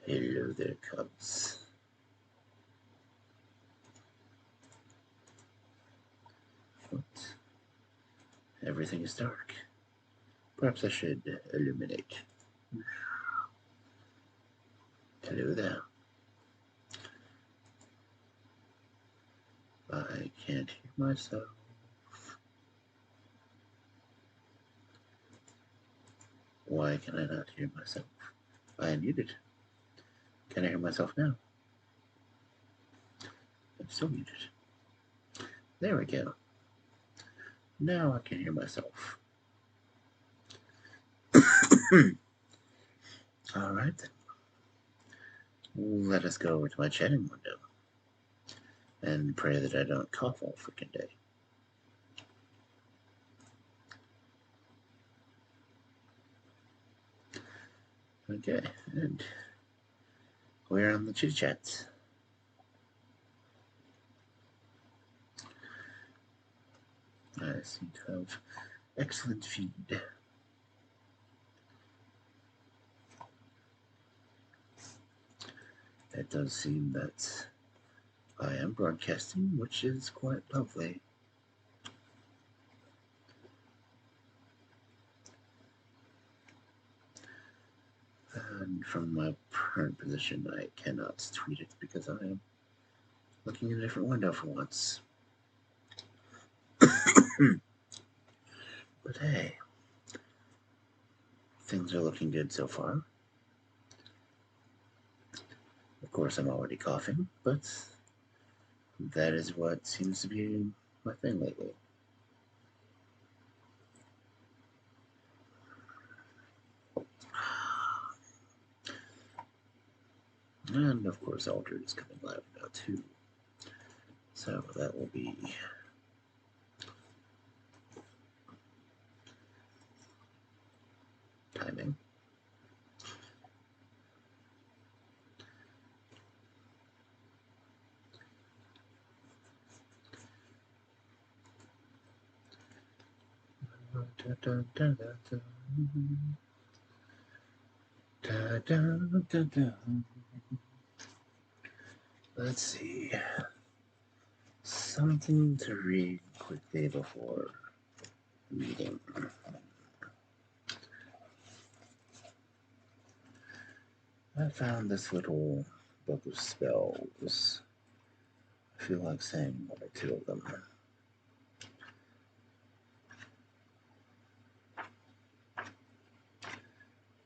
Hello there, cubs. What? Everything is dark. Perhaps I should illuminate. Hello there. I can't hear myself. Why can I not hear myself? I am muted. Can I hear myself now? I'm still muted. There we go. Now I can hear myself. All right, then. Let us go over to my chatting window and pray that I don't cough all freaking day. Okay, and we're on the chit chats. I seem to have excellent feed. It does seem that I am broadcasting, which is quite lovely. And from my current position, I cannot tweet it because I am looking in a different window for once. But hey, things are looking good so far. Of course, I'm already coughing, but that is what seems to be my thing lately. And of course, Altered is coming live now too. So that will be timing. Let's see. Something to read quickly before reading. I found this little book of spells. I feel like saying one or two of them.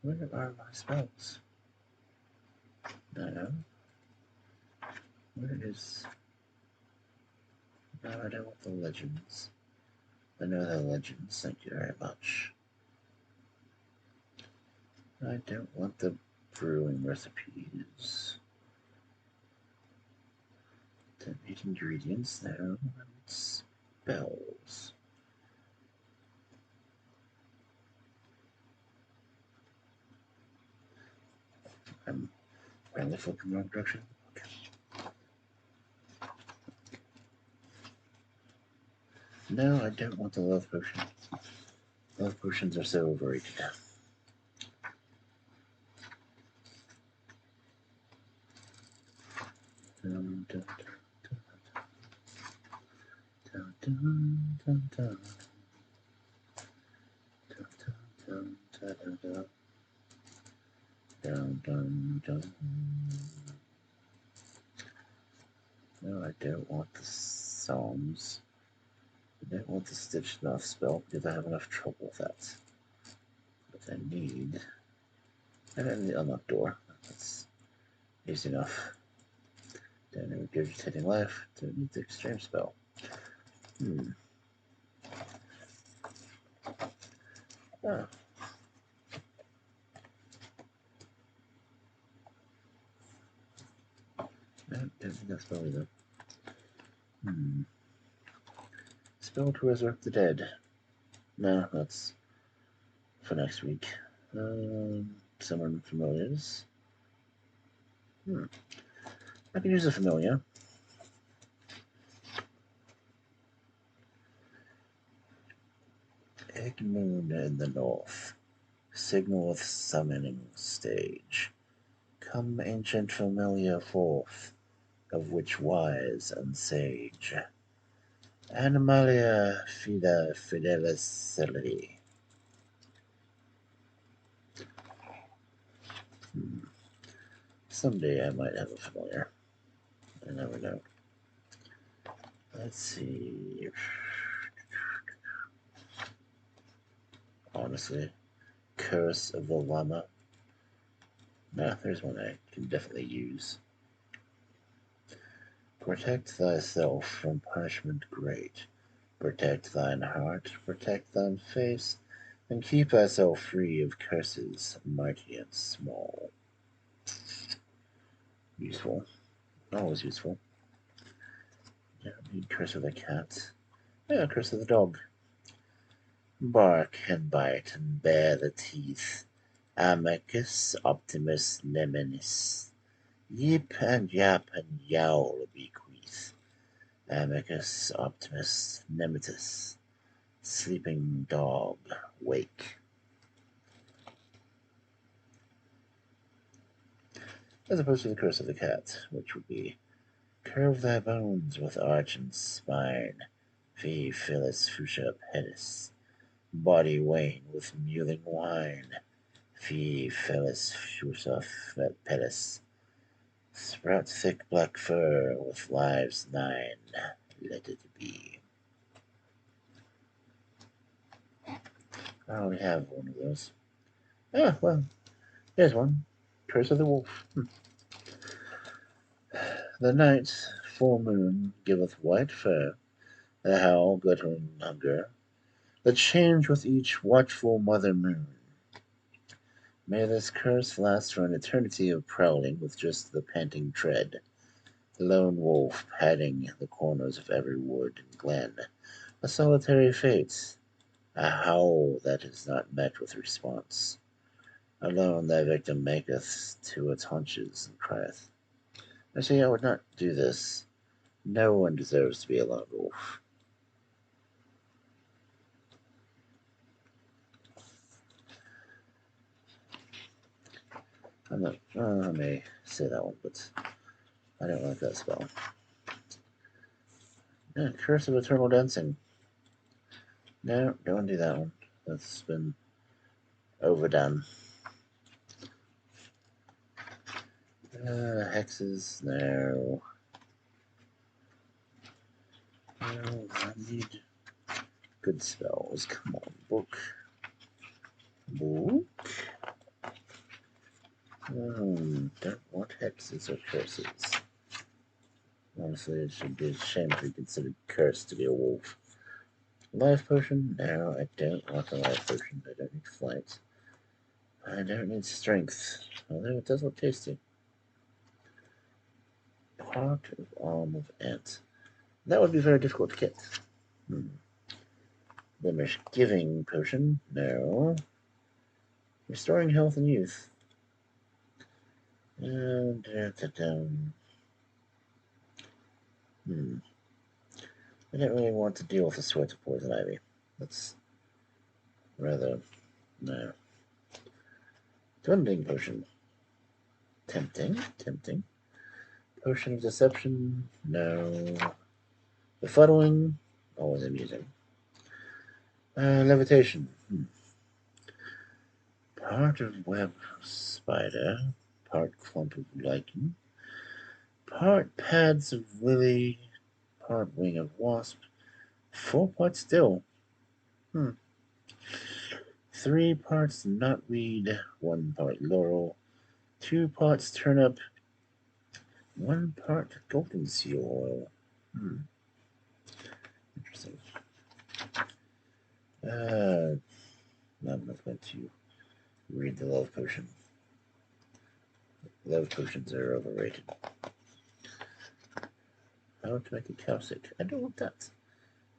Where are my spells? No. Where is... No, I don't want the legends. I know the legends, thank you very much. I don't want the brewing recipes. Don't need ingredients, no. Spells. I'm apparently flipping the wrong direction. Okay. No, I don't want the love potion. Love potions are so overrated. Dun, dun, dun, dun, dun, dun, dun, dun, dun, dun. Dun, dun, dun. No, I don't want the Psalms. I don't want the Stitch Enough spell because I have enough trouble with that. What I need... I have the unlocked door. That's easy enough. Don't need regurgitating life. Don't need the extreme spell. Oh. No, don't think that spell either. Spell to resurrect the dead. No, that's for next week. Summon familiars. I can use a familiar. Moon in the north, signaleth summoning stage. Come, ancient familiar, forth, of which wise and sage. Animalia fida fidelis celidi. Someday I might have a familiar. I never know. Let's see. Honestly, Curse of the Llama. Nah, there's one I can definitely use. Protect thyself from punishment great. Protect thine heart, protect thine face, and keep thyself free of curses, mighty and small. Useful. Always useful. Don't need Curse of the Cat. Yeah, Curse of the Dog. Bark and bite and bare the teeth. Amicus optimus neminis. Yip and yap and yowl bequeath. Amicus optimus nemitus. Sleeping dog, wake. As opposed to the Curse of the Cat, which would be curve thy bones with arch and spine, fee phyllis fuchsia pedis, body wane with muling wine, fee phyllis fuchsia pedis, sprout thick black fur with lives 9, let it be. I only have one of those. Ah, well, here's one. Curse of the Wolf. The night, full moon, giveth white fur, the howl, glittering hunger, that change with each watchful mother moon. May this curse last for an eternity of prowling with just the panting tread, the lone wolf padding the corners of every wood and glen, a solitary fate, a howl that is not met with response. Alone thy victim maketh to its haunches and crieth. I say I would not do this. No one deserves to be a lone wolf. I'm not. I may say that one, but I don't like that spell. Yeah, Curse of Eternal Dancing. No, don't do that one. That's been overdone. Hexes, no. No, I need good spells. Come on, book. Book? Don't want hexes or curses. Honestly, it should be a shame to be considered cursed to be a wolf. Life potion? No, I don't want a life potion. I don't need flight. I don't need strength, although it does look tasty. Part of arm of ant. That would be very difficult to get. The misgiving potion? No. Restoring health and youth. And I don't really want to deal with the sweat of poison ivy. That's rather no. Dwindling potion. Tempting. Potion of deception. No. Befuddling. Always amusing. Levitation. Part of web spider. Part clump of lichen. Part pads of lily. Part wing of wasp. 4 parts still. 3 parts knotweed, 1 part laurel, 2 parts turnip, 1 part golden seal oil. Interesting. I'm not going to read the love potion. Love potions are overrated. How to make a cow sick? I don't want that.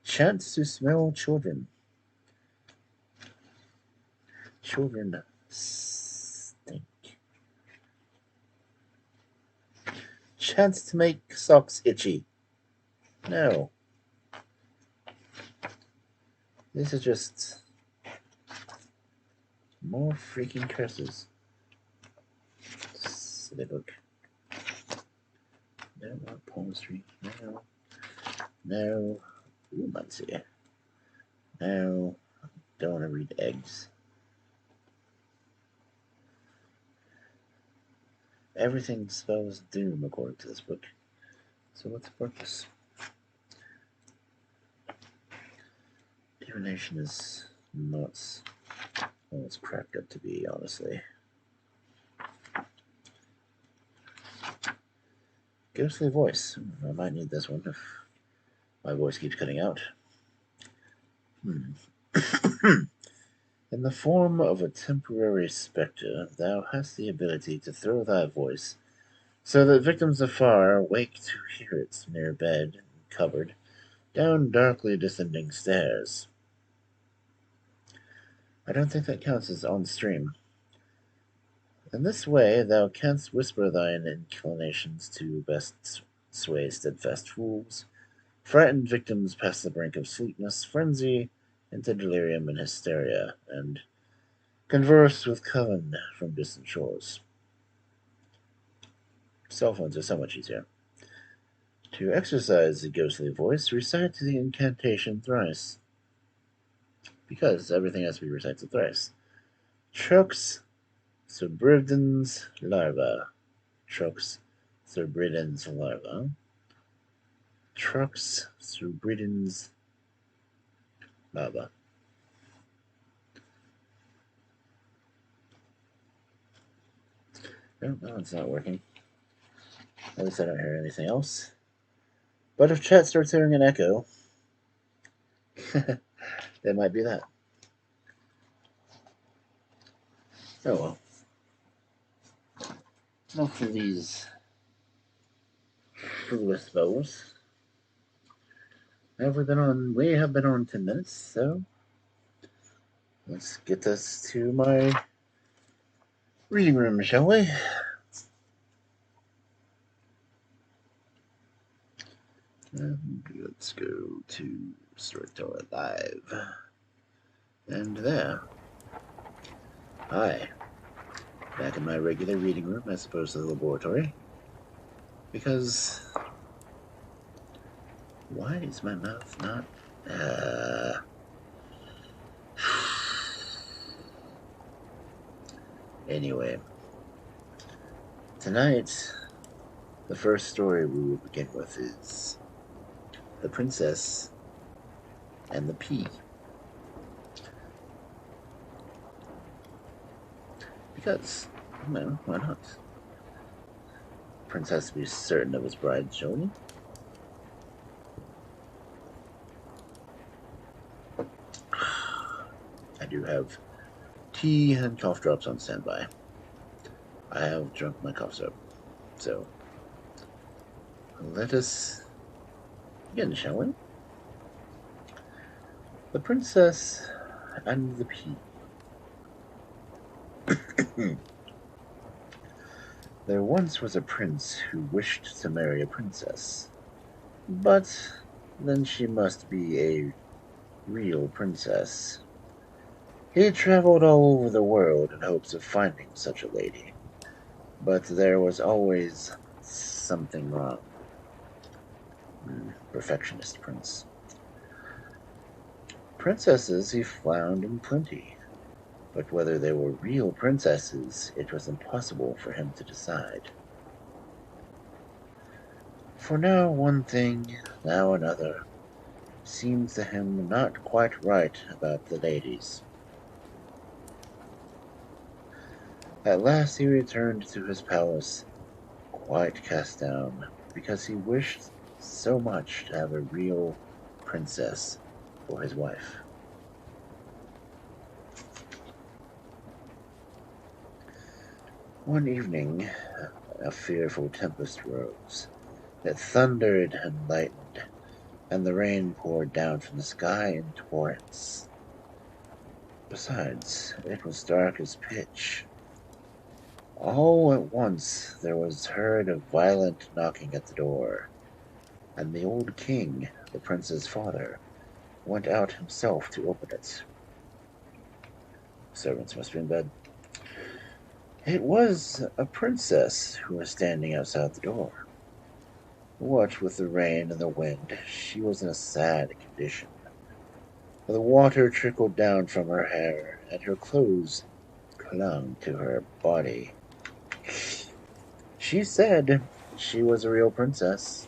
Chance to smell children. Children stink. Chance to make socks itchy. No. This is just More freaking curses. Silly book. No more palmistry. No. No. Ooh, Muncie. No. Don't want to read eggs. Everything spells doom according to this book. So what's the purpose? Divination is not all it's cracked up to be, honestly. Ghostly voice. I might need this one if my voice keeps cutting out. In the form of a temporary spectre, thou hast the ability to throw thy voice so that victims afar wake to hear it near bed, cupboard, down darkly descending stairs. I don't think that counts as on stream. In this way thou canst whisper thine inclinations to best sway steadfast fools, frighten victims past the brink of sleepness, frenzy, into delirium and hysteria, and converse with coven from distant shores. Cell phones are so much easier. To exercise the ghostly voice, recite the incantation thrice. Because everything has to be recited thrice. Trux subridens larva. Trux subridens larva. Trux subridens larva. No, that one's not working. At least I don't hear anything else. But if chat starts hearing an echo, it might be that. Oh well. Enough of these foolish bows. We have been on 10 minutes, so let's get us to my reading room, shall we? And let's go to Storyteller Live. And there. Hi. Back in my regular reading room as opposed to the laboratory. Because why is my mouth not Anyway. Tonight the first story we will begin with is The Princess and the Pea. Because, well, why not? Prince has to be certain of his bride's joining. I do have tea and cough drops on standby. I have drunk my cough syrup. So, let us begin, shall we? The Princess and the Pea. There once was a prince who wished to marry a princess, but then she must be a real princess. He traveled all over the world in hopes of finding such a lady, but there was always something wrong. Perfectionist prince. Princesses he found in plenty, but whether they were real princesses, it was impossible for him to decide. For now one thing, now another, seemed to him not quite right about the ladies. At last he returned to his palace, quite cast down, because he wished so much to have a real princess for his wife. One evening, a fearful tempest rose. It thundered and lightened, and the rain poured down from the sky in torrents. Besides, it was dark as pitch. All at once there was heard a violent knocking at the door, and the old king, the prince's father, went out himself to open it. Servants must be in bed. It was a princess who was standing outside the door. What with the rain and the wind, she was in a sad condition. The water trickled down from her hair, and her clothes clung to her body. She said she was a real princess.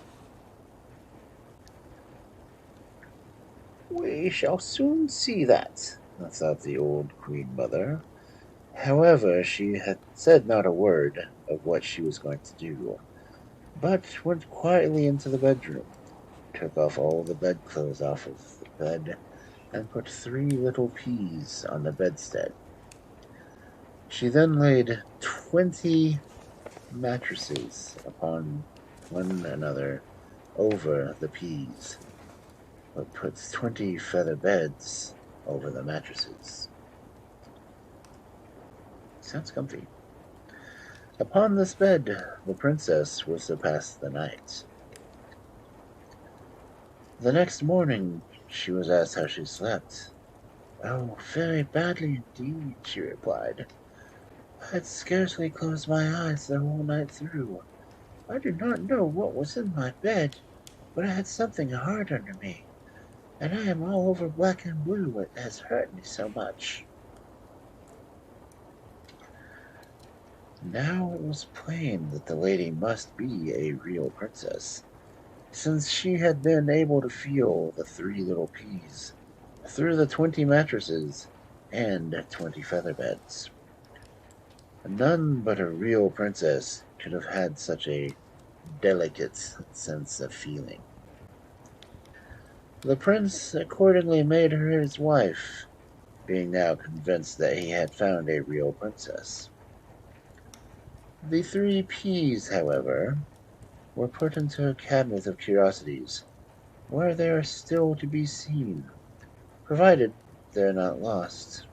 We shall soon see that, thought the old queen mother. However, she had said not a word of what she was going to do, but went quietly into the bedroom, took off all the bedclothes off of the bed, and put 3 little peas on the bedstead. She then laid 20 mattresses upon one another over the peas, but put 20 feather beds over the mattresses. Sounds comfy. Upon this bed, the princess was to pass the night. The next morning, she was asked how she slept. Oh, very badly indeed, she replied. I had scarcely closed my eyes the whole night through. I do not know what was in my bed, but I had something hard under me, and I am all over black and blue. It has hurt me so much. Now it was plain that the lady must be a real princess, since she had been able to feel the 3 little peas through the 20 mattresses and 20 feather beds. None but a real princess could have had such a delicate sense of feeling. The prince accordingly made her his wife, being now convinced that he had found a real princess. The 3 peas, however, were put into a cabinet of curiosities, where they are still to be seen, provided they are not lost.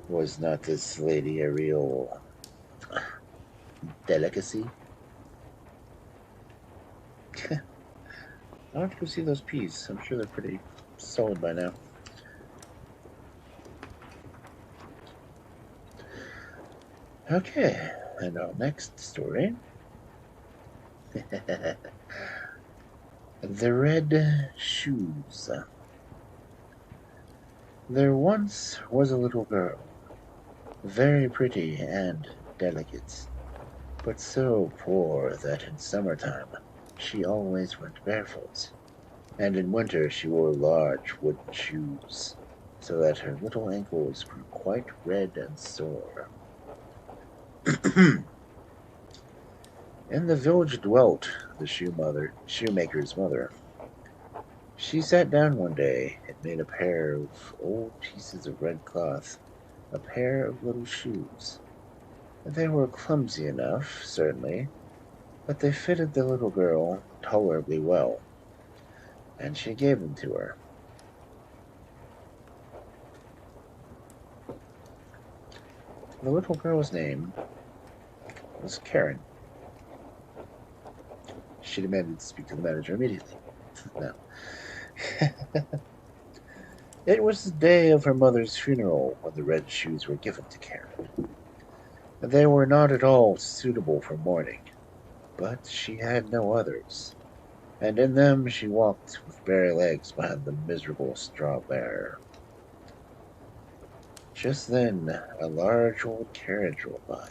Was not this lady a real delicacy? I'll have to go see those peas. I'm sure they're pretty solid by now. Okay, and our next story. The Red Shoes. There once was a little girl, very pretty and delicate, but so poor that in summertime she always went barefoot, and in winter she wore large wooden shoes, so that her little ankles grew quite red and sore. In the village dwelt the shoemaker's mother. She sat down one day and made a pair of old pieces of red cloth, a pair of little shoes. They were clumsy enough, certainly, but they fitted the little girl tolerably well, and she gave them to her. The little girl's name was Karen. She demanded to speak to the manager immediately. No. It was the day of her mother's funeral when the red shoes were given to Karen. They were not at all suitable for mourning, but she had no others, and in them she walked with bare legs behind the miserable straw bearer. Just then a large old carriage rolled by.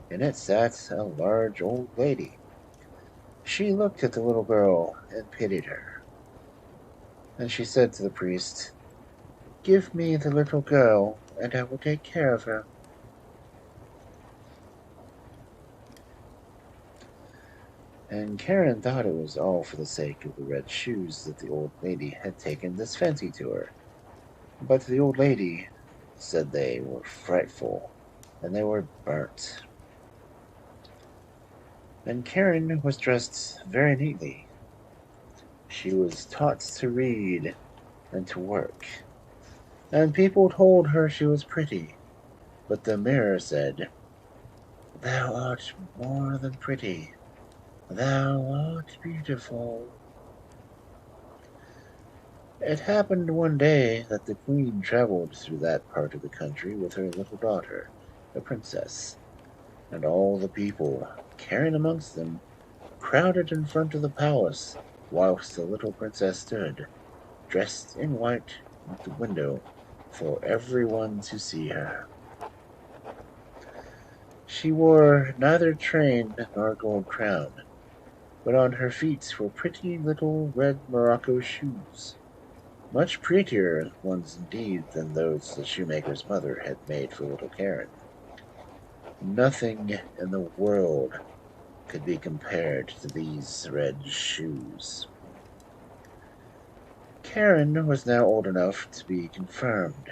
In it sat a large old lady. She looked at the little girl and pitied her. And she said to the priest, "Give me the little girl, and I will take care of her." And Karen thought it was all for the sake of the red shoes that the old lady had taken this fancy to her. But the old lady said they were frightful, and they were burnt. And Karen was dressed very neatly. She was taught to read and to work, and people told her she was pretty, but the mirror said, "Thou art more than pretty, thou art beautiful." It happened one day that the queen traveled through that part of the country with her little daughter, the princess, and all the people, Karen amongst them, crowded in front of the palace whilst the little princess stood, dressed in white, at the window for everyone to see her. She wore neither train nor gold crown, but on her feet were pretty little red morocco shoes, much prettier ones indeed than those the shoemaker's mother had made for little Karen. Nothing in the world could be compared to these red shoes. Karen was now old enough to be confirmed.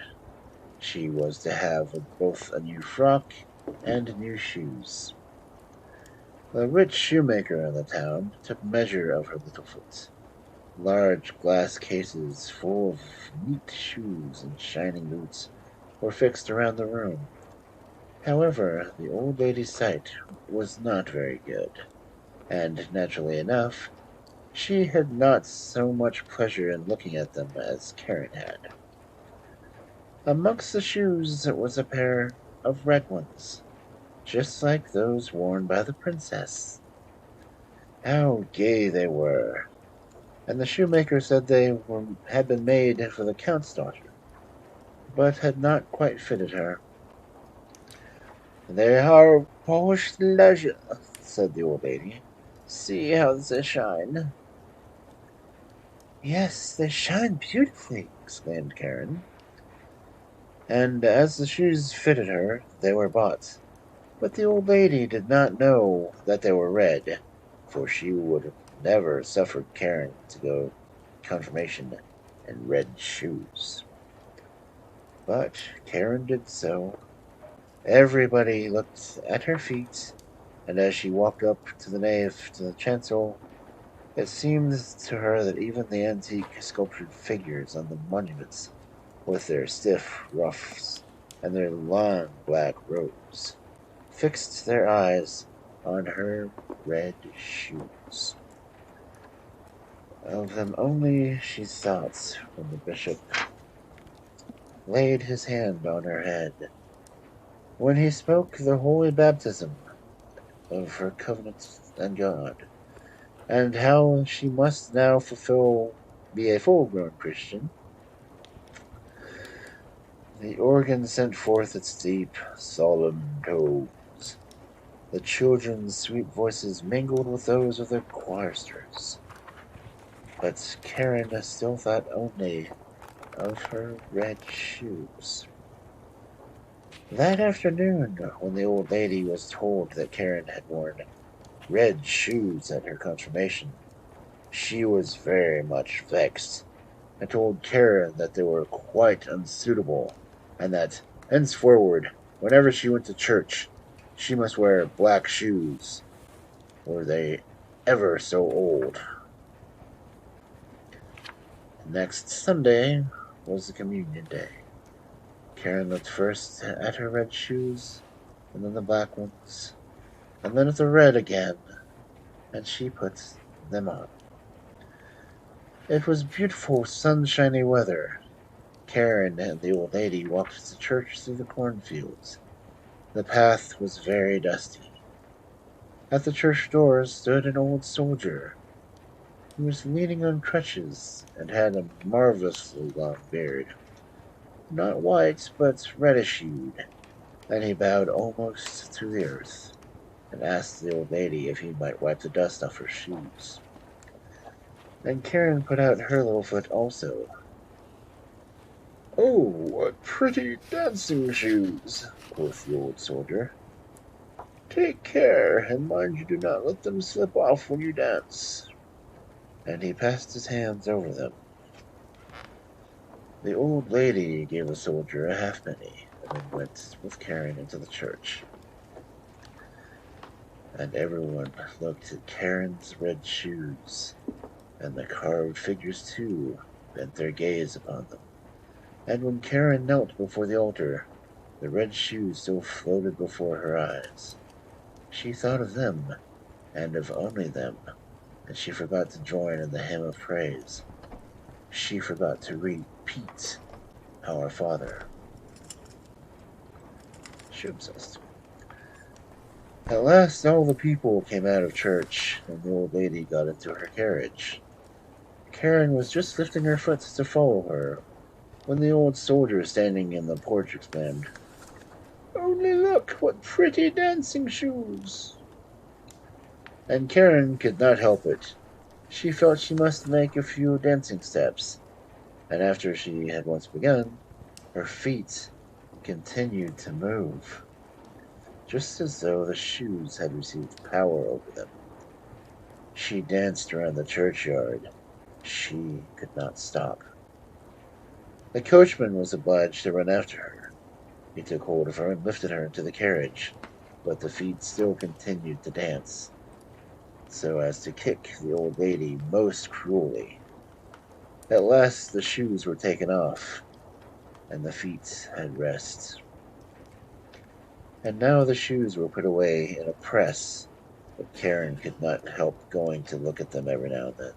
She was to have both a new frock and new shoes. The rich shoemaker in the town took measure of her little foot. Large glass cases full of neat shoes and shining boots were fixed around the room. However, the old lady's sight was not very good, and naturally enough, she had not so much pleasure in looking at them as Karen had. Amongst the shoes was a pair of red ones, just like those worn by the princess. How gay they were! And the shoemaker said had been made for the count's daughter, but had not quite fitted her. "They are polished leather," said the old lady. "See how they shine." "Yes, they shine beautifully," exclaimed Karen. And as the shoes fitted her, they were bought. But the old lady did not know that they were red, for she would have never suffered Karen to go confirmation in red shoes. But Karen did so. Everybody looked at her feet, and as she walked up to the nave to the chancel, it seemed to her that even the antique sculptured figures on the monuments, with their stiff ruffs and their long black robes, fixed their eyes on her red shoes. Of them only she thought when the bishop laid his hand on her head, when he spoke the holy baptism of her covenant and God, and how she must now be a full-grown Christian. The organ sent forth its deep, solemn tones. The children's sweet voices mingled with those of the choristers. But Karen still thought only of her red shoes. That afternoon, when the old lady was told that Karen had worn red shoes at her confirmation, she was very much vexed, and told Karen that they were quite unsuitable, and that henceforward, whenever she went to church, she must wear black shoes, were they ever so old. Next Sunday was the communion day. Karen looked first at her red shoes, and then the black ones, and then at the red again, and she put them on. It was beautiful, sunshiny weather. Karen and the old lady walked to church through the cornfields. The path was very dusty. At the church door stood an old soldier. He was leaning on crutches and had a marvelously long beard, not white, but reddish-hued, and he bowed almost to the earth, and asked the old lady if he might wipe the dust off her shoes. Then Karen put out her little foot also. "Oh, what pretty dancing shoes!" quoth the old soldier. "Take care, and mind you do not let them slip off when you dance." And he passed his hands over them. The old lady gave the soldier a halfpenny, and then went with Karen into the church. And everyone looked at Karen's red shoes, and the carved figures too bent their gaze upon them. And when Karen knelt before the altar, the red shoes still floated before her eyes. She thought of them, and of only them, and she forgot to join in the hymn of praise. She forgot to repeat our Father. She obsessed. At last all the people came out of church, and the old lady got into her carriage. Karen was just lifting her foot to follow her, when the old soldier standing in the porch exclaimed, "Only look, what pretty dancing shoes!" And Karen could not help it. She felt she must make a few dancing steps, and after she had once begun, her feet continued to move, just as though the shoes had received power over them. She danced around the churchyard. She could not stop. The coachman was obliged to run after her. He took hold of her and lifted her into the carriage, but the feet still continued to dance, so as to kick the old lady most cruelly. At last the shoes were taken off, and the feet had rest. And now the shoes were put away in a press, but Karen could not help going to look at them every now and then.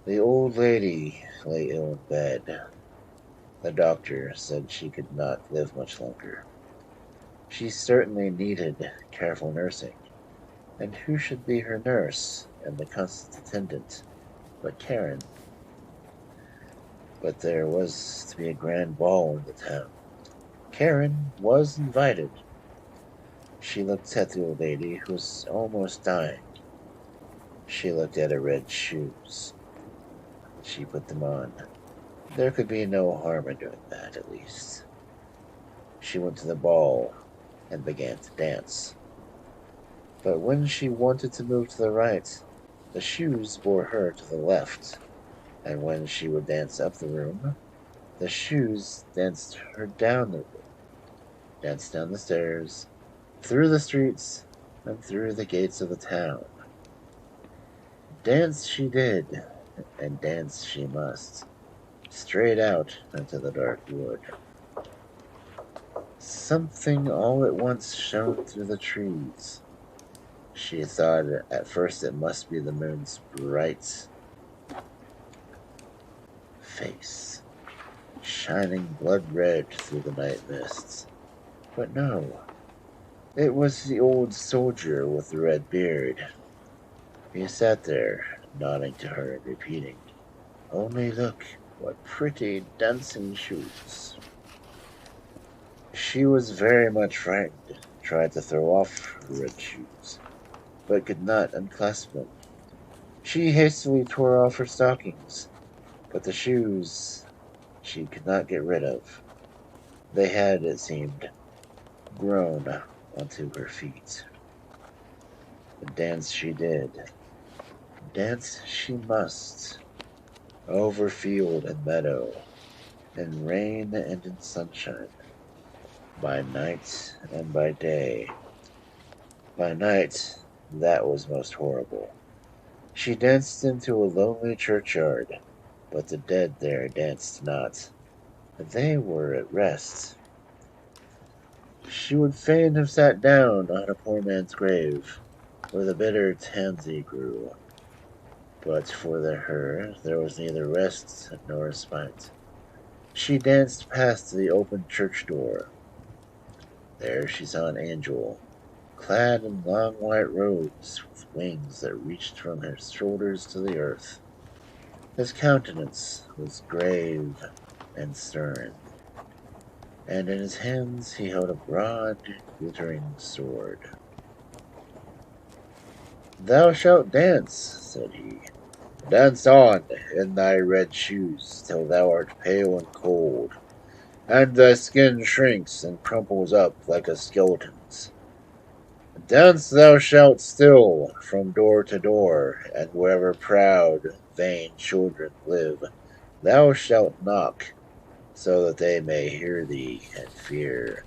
The old lady lay ill in bed. The doctor said she could not live much longer. She certainly needed careful nursing, and who should be her nurse and the constant attendant but Karen? But there was to be a grand ball in the town. Karen was invited. She looked at the old lady, who was almost dying. She looked at her red shoes. She put them on. There could be no harm in doing that, at least. She went to the ball and began to dance. But when she wanted to move to the right, the shoes bore her to the left, and when she would dance up the room, the shoes danced her down the room, danced down the stairs, through the streets, and through the gates of the town. Dance she did, and dance she must, straight out into the dark wood. Something all at once shone through the trees. She thought at first it must be the moon's bright face, shining blood red through the night mists. But no, it was the old soldier with the red beard. He sat there, nodding to her and repeating, "Only look, what pretty dancing shoes." She was very much frightened, tried to throw off her red shoes, but could not unclasp them. She hastily tore off her stockings, but the shoes she could not get rid of. They had, it seemed, grown onto her feet. Dance she did. Dance she must, over field and meadow, in rain and in sunshine, by night and by day. By night, that was most horrible. She danced into a lonely churchyard, but the dead there danced not. They were at rest. She would fain have sat down on a poor man's grave, where the bitter tansy grew. But for her there was neither rest nor respite. She danced past the open church door. There she saw an angel, clad in long white robes, with wings that reached from his shoulders to the earth. His countenance was grave and stern, and in his hands he held a broad, glittering sword. "Thou shalt dance," said he. "Dance on in thy red shoes till thou art pale and cold, and thy skin shrinks and crumples up like a skeleton's. Dance thou shalt still from door to door, and wherever proud, vain children live, thou shalt knock, so that they may hear thee and fear.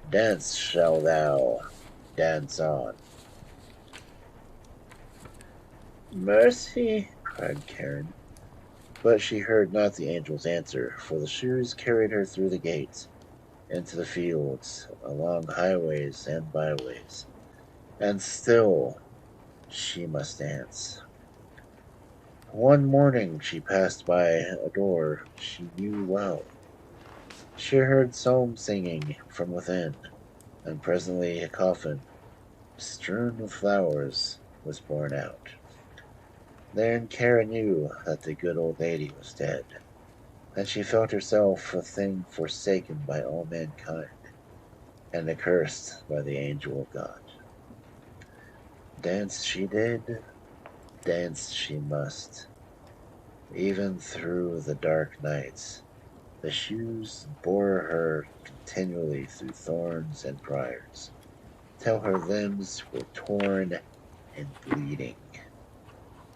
Dance shall thou, dance on." "Mercy!" cried Karen. But she heard not the angel's answer, for the shoes carried her through the gate, into the fields, along highways and byways, and still she must dance. One morning she passed by a door she knew well. She heard psalm singing from within, and presently a coffin, strewn with flowers, was borne out. Then Kara knew that the good old lady was dead, and she felt herself a thing forsaken by all mankind, and accursed by the angel of God. Dance she did, dance she must, even through the dark nights. The shoes bore her continually through thorns and briars, till her limbs were torn and bleeding.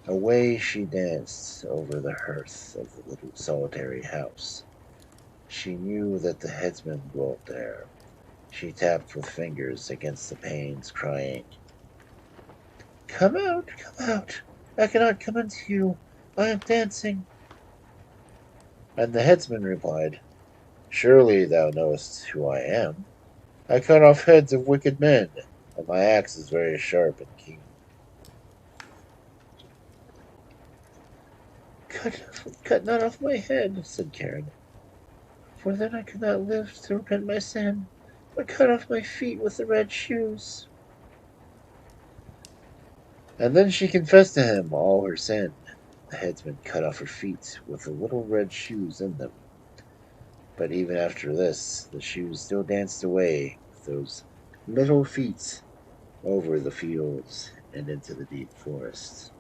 Away she danced over the hearth of the little solitary house. She knew that the headsman dwelt there. She tapped with fingers against the panes, crying, "Come out, come out! I cannot come into you. I am dancing." And the headsman replied, "Surely thou knowest who I am. I cut off heads of wicked men, and my axe is very sharp and keen." Cut not off my head," said Karen, "for then I could not live to repent my sin, but cut off my feet with the red shoes." And then she confessed to him all her sin. The headsman cut off her feet with the little red shoes in them. But even after this, the shoes still danced away with those little feet over the fields and into the deep forest.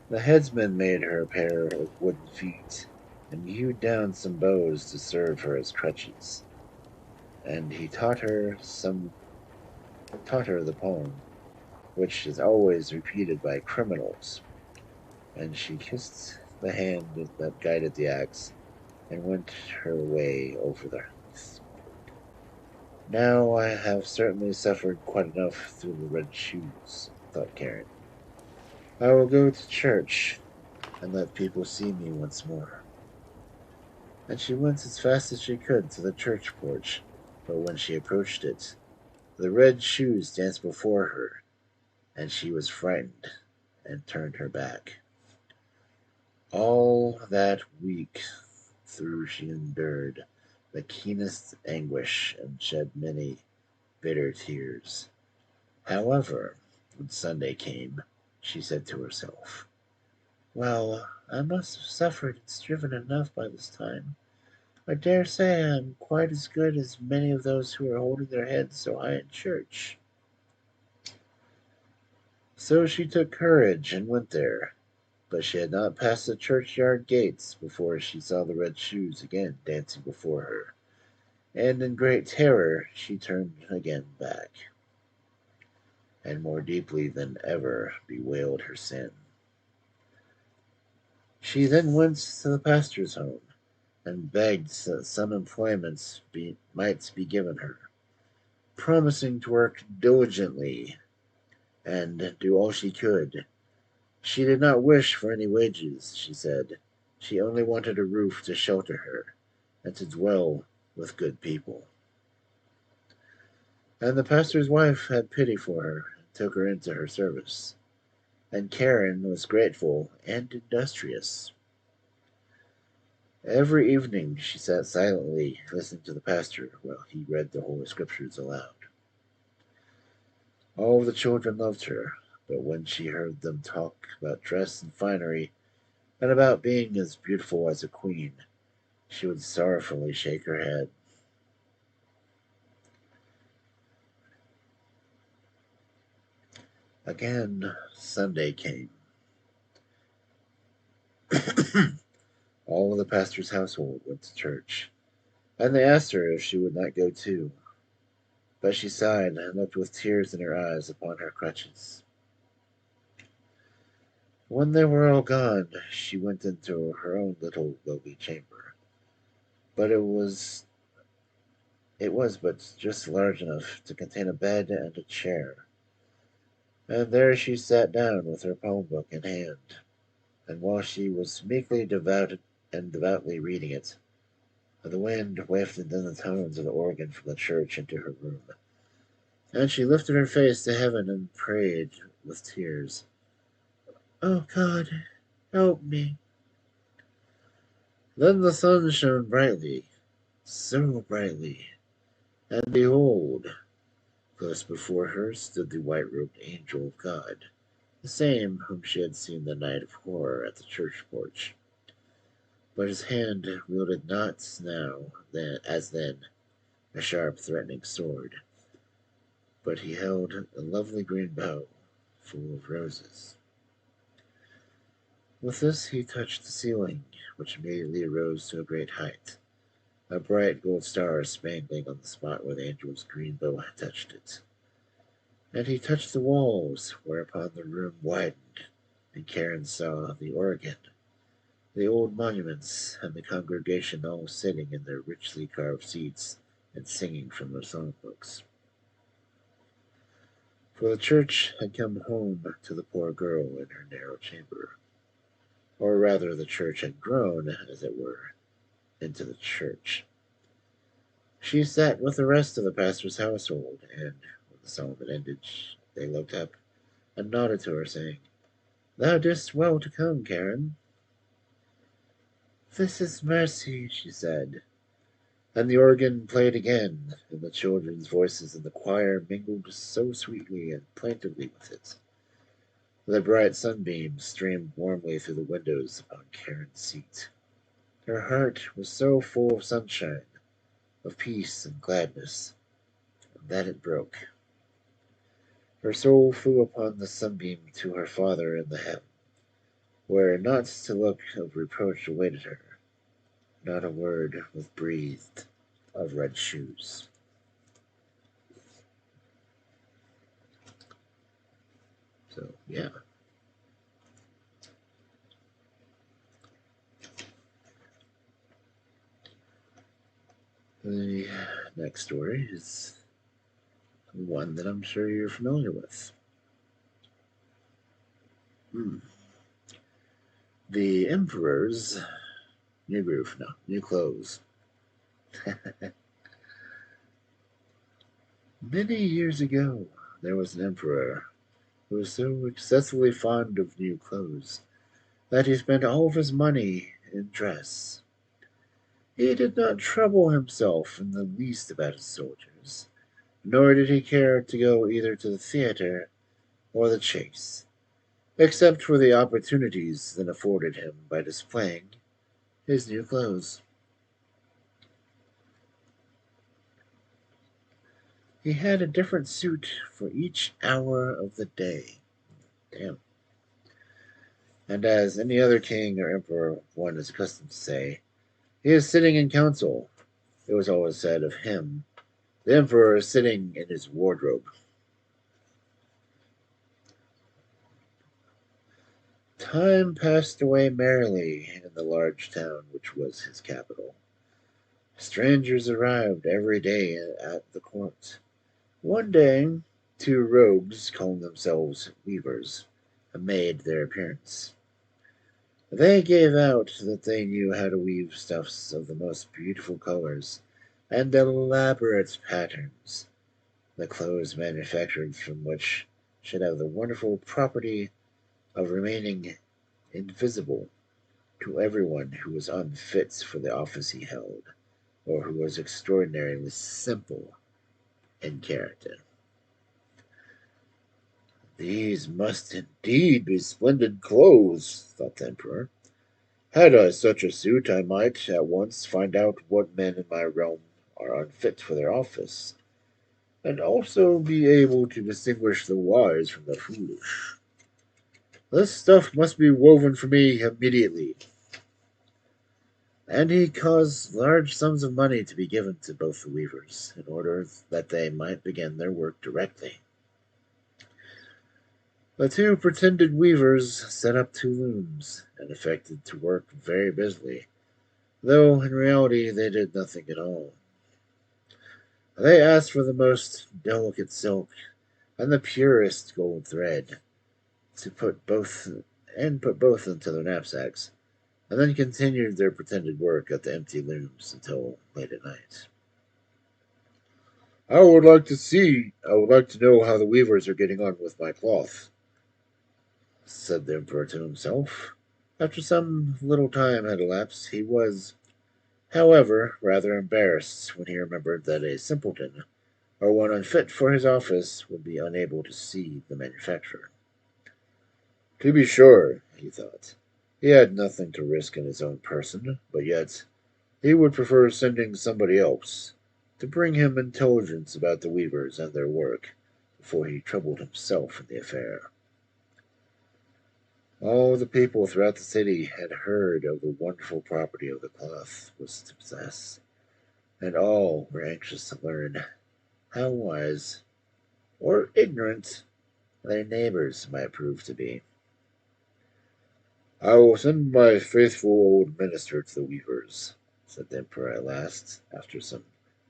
The headsman made her a pair of wooden feet, and hewed down some boughs to serve her as crutches. And he taught her the poem, which is always repeated by criminals. And she kissed the hand that guided the axe, and went her way over the heath. "Now I have certainly suffered quite enough through the red shoes," thought Karen. "I will go to church, and let people see me once more." And she went as fast as she could to the church porch, but when she approached it, the red shoes danced before her, and she was frightened and turned her back. All that week through she endured the keenest anguish and shed many bitter tears. However, when Sunday came, she said to herself, "Well, I must have suffered and striven enough by this time. I dare say I am quite as good as many of those who are holding their heads so high in church." So she took courage and went there, but she had not passed the churchyard gates before she saw the red shoes again dancing before her, and in great terror she turned again back, and more deeply than ever bewailed her sin. She then went to the pastor's home, and begged that some employment might be given her, promising to work diligently and do all she could. She did not wish for any wages, she said. She only wanted a roof to shelter her, and to dwell with good people. And the pastor's wife had pity for her, and took her into her service. And Karen was grateful and industrious. Every evening she sat silently listening to the pastor while he read the Holy Scriptures aloud. All the children loved her, but when she heard them talk about dress and finery, and about being as beautiful as a queen, she would sorrowfully shake her head. Again, Sunday came. All of the pastor's household went to church, and they asked her if she would not go too. But she sighed and looked with tears in her eyes upon her crutches. When they were all gone, she went into her own little lowly chamber, but it was but just large enough to contain a bed and a chair, and there she sat down with her poem book in hand, and while she was meekly devoutly reading it, the wind wafted in the tones of the organ from the church into her room, and she lifted her face to heaven and prayed with tears. Oh God, help me. Then the sun shone brightly, so brightly, and behold, close before her stood the white-robed angel of God, the same whom she had seen the night of horror at the church porch. But his hand wielded not now, as then, a sharp, threatening sword, but he held a lovely green bow full of roses. With this he touched the ceiling, which immediately rose to a great height, a bright gold star spangling on the spot where the angel's green bow had touched it. And he touched the walls, whereupon the room widened, and Karen saw the organ, the old monuments, and the congregation all sitting in their richly carved seats and singing from their songbooks. For the church had come home to the poor girl in her narrow chamber. Or rather, the church had grown, as it were, into the church. She sat with the rest of the pastor's household, and when the psalm had ended, they looked up and nodded to her, saying, "Thou didst well to come, Karen." "This is mercy," she said. And the organ played again, and the children's voices in the choir mingled so sweetly and plaintively with it. The bright sunbeams streamed warmly through the windows upon Karen's seat. Her heart was so full of sunshine, of peace and gladness, that it broke. Her soul flew upon the sunbeam to her father in the heaven, where not a look of reproach awaited her, not a word was breathed of red shoes. So, yeah. The next story is one that I'm sure you're familiar with. The Emperor's new roof, no, new clothes. Many years ago, there was an emperor who was so excessively fond of new clothes that he spent all of his money in dress. He did not trouble himself in the least about his soldiers, nor did he care to go either to the theatre or the chase, except for the opportunities then afforded him by displaying his new clothes. He had a different suit for each hour of the day. Damn. And as any other king or emperor one is accustomed to say, he is sitting in council. It was always said of him, the emperor is sitting in his wardrobe. Time passed away merrily in the large town which was his capital. Strangers arrived every day at the court. One day, two rogues, calling themselves weavers, made their appearance. They gave out that they knew how to weave stuffs of the most beautiful colors and elaborate patterns, the clothes manufactured from which should have the wonderful property of remaining invisible to everyone who was unfit for the office he held, or who was extraordinarily simple in character. These must indeed be splendid clothes, thought the emperor. Had I such a suit, I might at once find out what men in my realm are unfit for their office, and also be able to distinguish the wise from the foolish. This stuff must be woven for me immediately. And he caused large sums of money to be given to both the weavers, in order that they might begin their work directly. The two pretended weavers set up two looms, and affected to work very busily, though in reality they did nothing at all. They asked for the most delicate silk and the purest gold thread, to put both into their knapsacks, and then continued their pretended work at the empty looms until late at night. I would like to know how the weavers are getting on with my cloth. said the emperor to himself. After some little time had elapsed, he was, however, rather embarrassed when he remembered that a simpleton, or one unfit for his office, would be unable to see the manufacturer. To be sure, he thought, he had nothing to risk in his own person, but yet he would prefer sending somebody else to bring him intelligence about the weavers and their work before he troubled himself in the affair. All the people throughout the city had heard of the wonderful property of the cloth was to possess, and all were anxious to learn how wise or ignorant their neighbors might prove to be. I will send my faithful old minister to the weavers, said the emperor at last, after some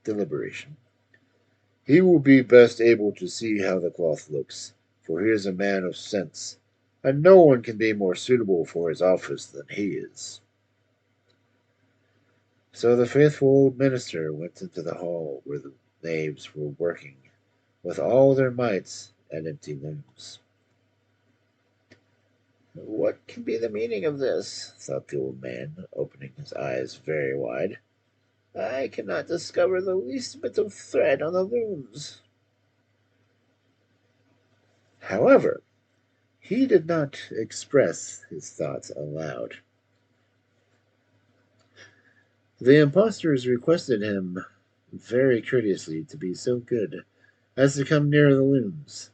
deliberation. He will be best able to see how the cloth looks, for he is a man of sense, and no one can be more suitable for his office than he is. So the faithful old minister went into the hall where the knaves were working with all their might at empty looms. What can be the meaning of this? Thought the old man, opening his eyes very wide. I cannot discover the least bit of thread on the looms. However, he did not express his thoughts aloud. The impostors requested him very courteously to be so good as to come near the looms,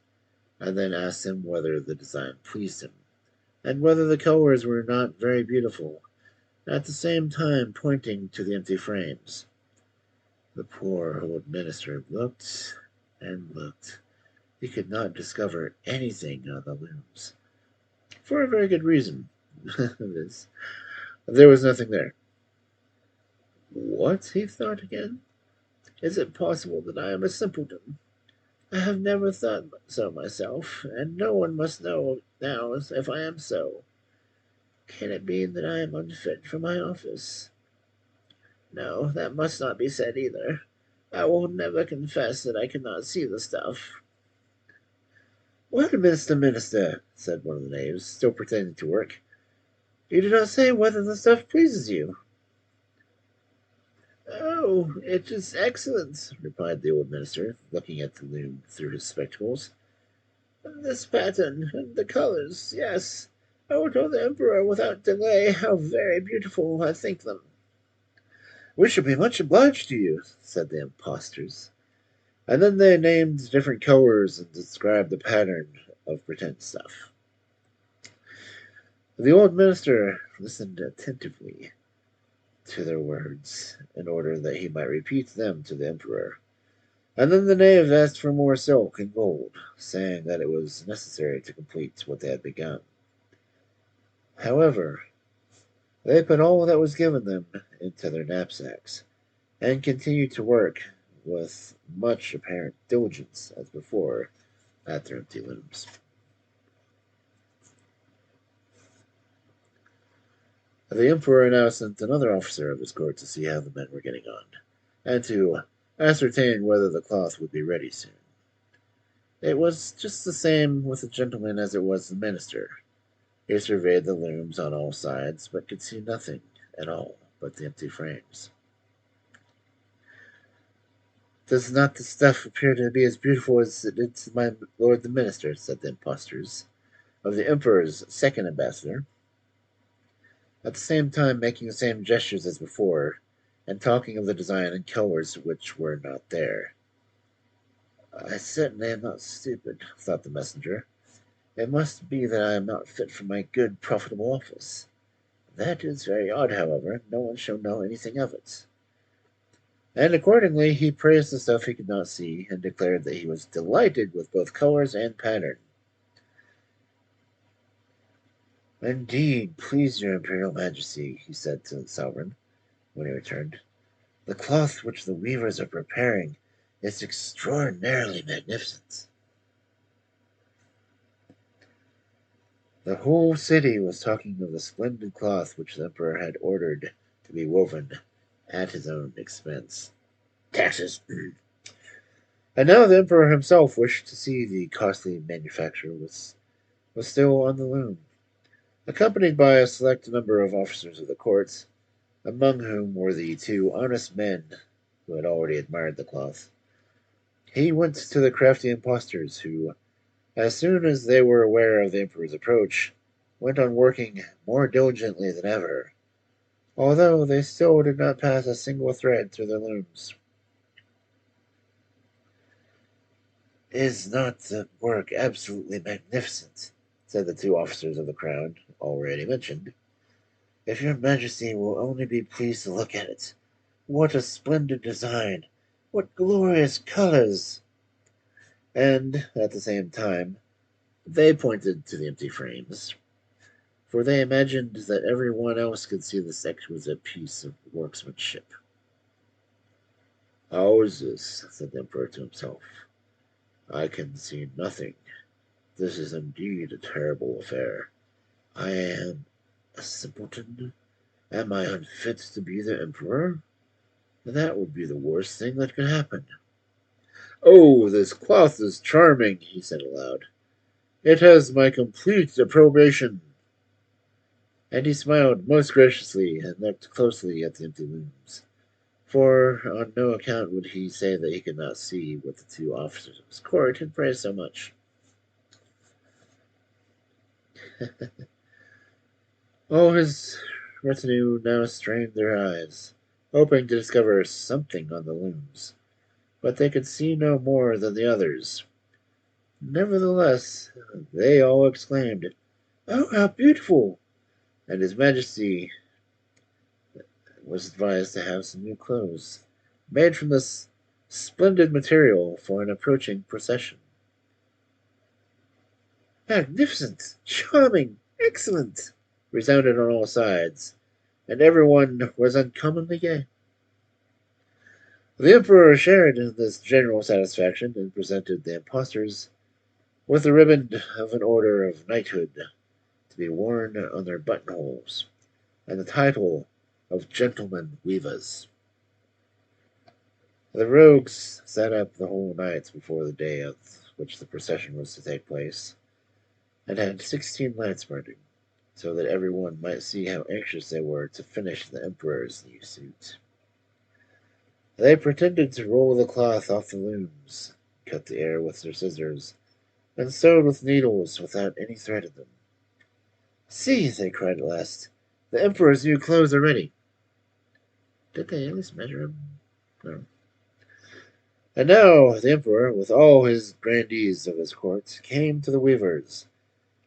and then asked him whether the design pleased him, and whether the colors were not very beautiful, at the same time pointing to the empty frames. The poor old minister looked and looked. He could not discover anything on the looms, for a very good reason. There was nothing there. What? He thought again. Is it possible that I am a simpleton? I have never thought so myself, and no one must know now if I am so. Can it be that I am unfit for my office? No, that must not be said either. I will never confess that I cannot see the stuff. What, Mr. Minister, said one of the knaves, still pretending to work. You do not say whether the stuff pleases you. Oh, it is excellent, replied the old minister, looking at the loom through his spectacles. This pattern, and the colors, yes. I will tell the emperor without delay how very beautiful I think them. We shall be much obliged to you, said the impostors. And then they named different colors and described the pattern of pretend stuff. The old minister listened attentively to their words in order that he might repeat them to the emperor. And then the knaves asked for more silk and gold, saying that it was necessary to complete what they had begun. However, they put all that was given them into their knapsacks, and continued to work with much apparent diligence as before at their empty looms. The emperor now sent another officer of his court to see how the men were getting on, and to ascertain whether the cloth would be ready soon. It was just the same with the gentleman as it was the minister. He surveyed the looms on all sides, but could see nothing at all but the empty frames. Does not the stuff appear to be as beautiful as it did to my lord the minister? Said the impostors of the emperor's second ambassador, at the same time making the same gestures as before, and talking of the design and colors which were not there. I certainly am not stupid, thought the messenger. It must be that I am not fit for my good, profitable office. That is very odd, however. No one shall know anything of it. And accordingly he praised the stuff he could not see, and declared that he was delighted with both colors and pattern. Indeed, please your imperial majesty, he said to the sovereign when he returned. The cloth which the weavers are preparing is extraordinarily magnificent. The whole city was talking of the splendid cloth which the emperor had ordered to be woven at his own expense. Taxes. And now the emperor himself wished to see the costly manufacture was still on the loom, accompanied by a select number of officers of the court, among whom were the two honest men who had already admired the cloth. He went to the crafty impostors, who, as soon as they were aware of the emperor's approach, went on working more diligently than ever, although they still did not pass a single thread through their looms. "Is not the work absolutely magnificent?" said the two officers of the crown already mentioned. "If your majesty will only be pleased to look at it. What a splendid design! What glorious colors!" And, at the same time, they pointed to the empty frames, for they imagined that every one else could see this exquisite piece of workmanship. "How is this?" said the emperor to himself. "I can see nothing. This is indeed a terrible affair. I am a simpleton? Am I unfit to be the emperor? That would be the worst thing that could happen." "Oh, this cloth is charming," he said aloud. "It has my complete approbation." And he smiled most graciously and looked closely at the empty looms, for on no account would he say that he could not see what the two officers of his court had praised so much. All his retinue now strained their eyes, hoping to discover something on the looms, but they could see no more than the others. Nevertheless, they all exclaimed, "Oh, how beautiful!" And his majesty was advised to have some new clothes, made from this splendid material for an approaching procession. "Magnificent! Charming! Excellent!" resounded on all sides, and everyone was uncommonly gay. The emperor shared in this general satisfaction and presented the impostors with the ribbon of an order of knighthood to be worn on their buttonholes, and the title of gentlemen weavers. The rogues sat up the whole night before the day on which the procession was to take place, and had 16 lamps burning, so that every one might see how anxious they were to finish the emperor's new suit. They pretended to roll the cloth off the looms, cut the air with their scissors, and sewed with needles without any thread in them. "See," they cried at last, "the emperor's new clothes are ready." Did they at least measure him? No. And now the emperor, with all his grandees of his court, came to the weavers,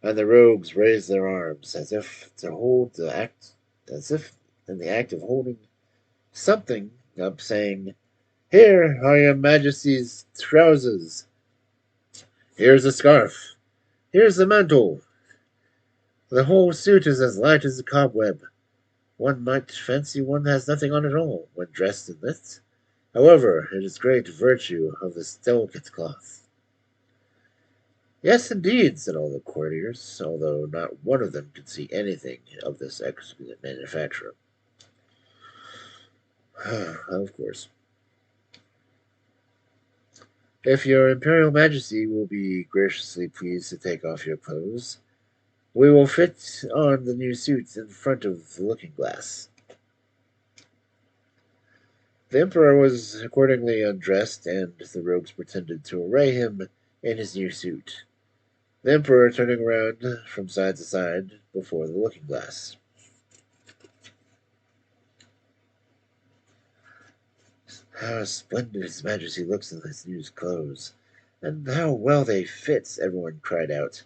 and the rogues raised their arms as if in the act of holding something up, saying, "Here are your majesty's trousers. Here's a scarf. Here's the mantle. The whole suit is as light as a cobweb. One might fancy one has nothing on at all when dressed in this. However, it is great virtue of this delicate cloth." "Yes, indeed," said all the courtiers, although not one of them could see anything of this exquisite manufacture. Of course. "If your imperial majesty will be graciously pleased to take off your clothes, we will fit on the new suit in front of the looking-glass." The emperor was accordingly undressed, and the rogues pretended to array him in his new suit, the emperor turning around from side to side before the looking-glass. "How splendid his majesty looks in his new clothes, and how well they fit!" everyone cried out.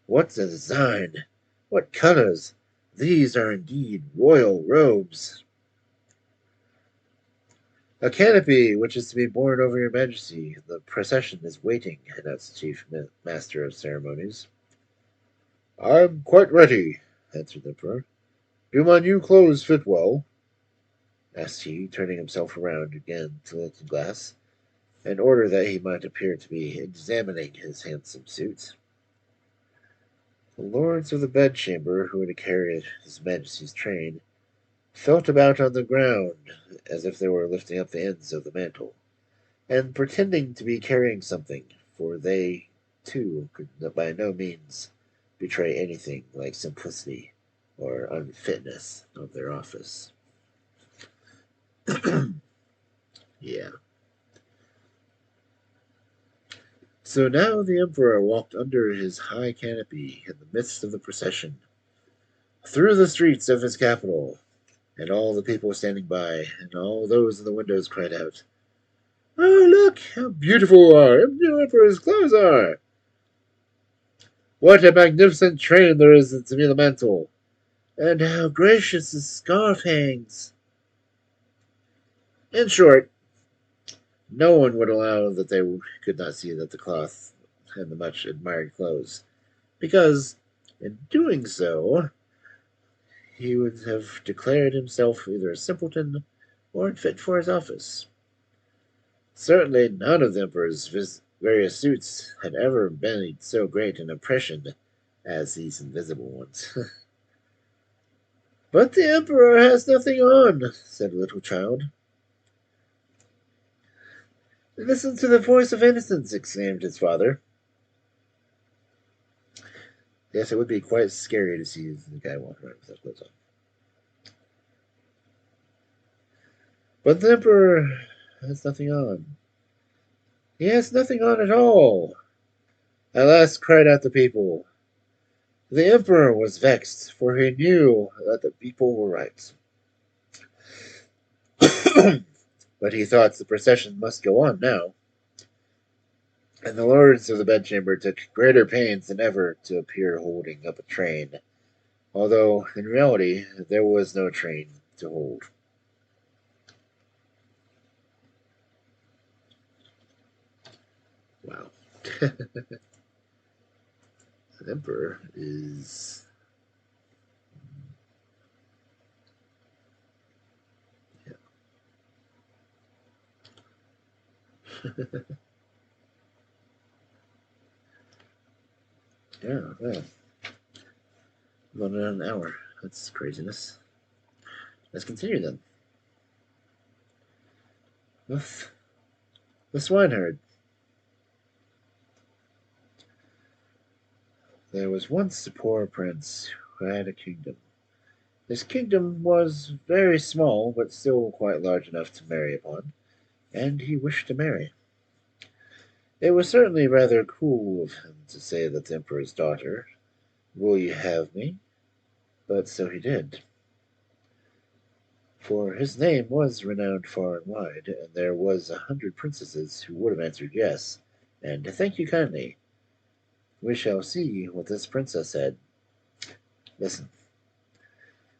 "What a design! What colors! These are indeed royal robes." "A canopy which is to be borne over your majesty. The procession is waiting," announced the chief master of ceremonies. "I am quite ready," answered the emperor. "Do my new clothes fit well?" asked he, turning himself around again to the looking glass, in order that he might appear to be examining his handsome suit. The lords of the bedchamber, who had carried his majesty's train, felt about on the ground as if they were lifting up the ends of the mantle, and pretending to be carrying something, for they, too, could by no means betray anything like simplicity or unfitness of their office. Yeah. So now the emperor walked under his high canopy in the midst of the procession, through the streets of his capital, and all the people standing by, and all those in the windows cried out, "Oh, look, how beautiful our new emperor's clothes are! What a magnificent train there is to the mantle! And how gracious his scarf hangs!" In short, no one would allow that they could not see that the cloth and the much admired clothes, because, in doing so, he would have declared himself either a simpleton or unfit for his office. Certainly none of the emperor's various suits had ever made so great an impression as these invisible ones. "But the emperor has nothing on," said a little child. "Listen to the voice of innocence," exclaimed his father. Yes, it would be quite scary to see the guy walking around without clothes on. "But the emperor has nothing on. He has nothing on at all," at last cried out the people. The emperor was vexed, for he knew that the people were right. But he thought the procession must go on now, and the lords of the bedchamber took greater pains than ever to appear holding up a train, although in reality there was no train to hold. Wow. The emperor is. Yeah. About an hour. That's craziness. Let's continue then. With the Swineherd. There was once a poor prince who had a kingdom. His kingdom was very small, but still quite large enough to marry upon, and he wished to marry. It was certainly rather cool of him to say that the emperor's daughter, "Will you have me?" But so he did. For his name was renowned far and wide, and there was 100 princesses who would have answered yes, and thank you kindly. We shall see what this princess said. Listen.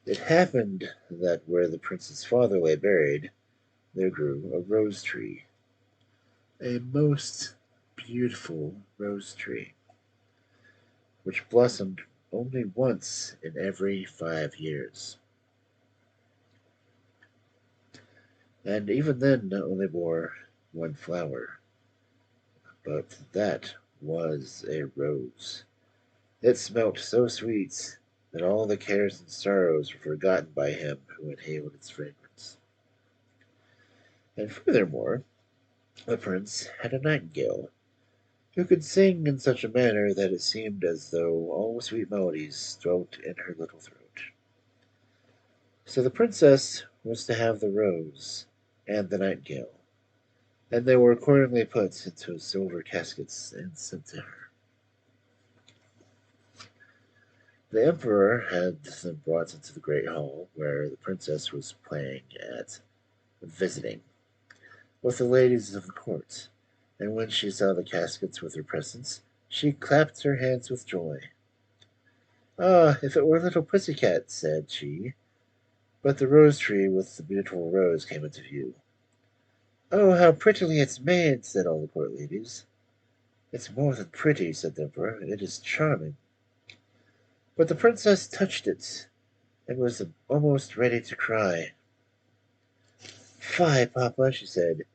It happened that where the prince's father lay buried, there grew a rose tree, a most beautiful rose tree, which blossomed only once in every 5 years, and even then only bore one flower, but that was a rose. It smelt so sweet that all the cares and sorrows were forgotten by him who inhaled its fragrance. And furthermore, the prince had a nightingale who could sing in such a manner that it seemed as though all sweet melodies dwelt in her little throat. So the princess was to have the rose and the nightingale, and they were accordingly put into silver caskets and sent to her. The emperor had them brought into the great hall where the princess was playing at visiting with the ladies of the court, and when she saw the caskets with her presents, she clapped her hands with joy. "Ah, if it were little Pussycat," said she. But the rose tree with the beautiful rose came into view. "Oh, how prettily it's made," said all the court ladies. "It's more than pretty," said the emperor. "It is charming." But the princess touched it, and was almost ready to cry. "Fie, papa," she said.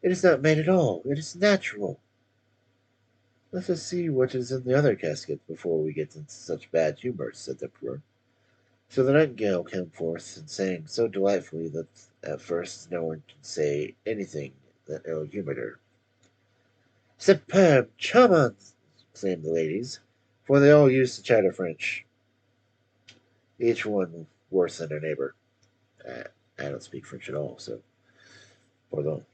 "It is not made at all. It is natural." "Let us see what is in the other casket before we get into such bad humor," said the emperor. So the nightingale came forth and sang so delightfully that at first no one could say anything that ill-humored her. "Superb! Charmant!" exclaimed the ladies, for they all used to chatter French, each one worse than their neighbor. I, I don't speak French at all, so pardon.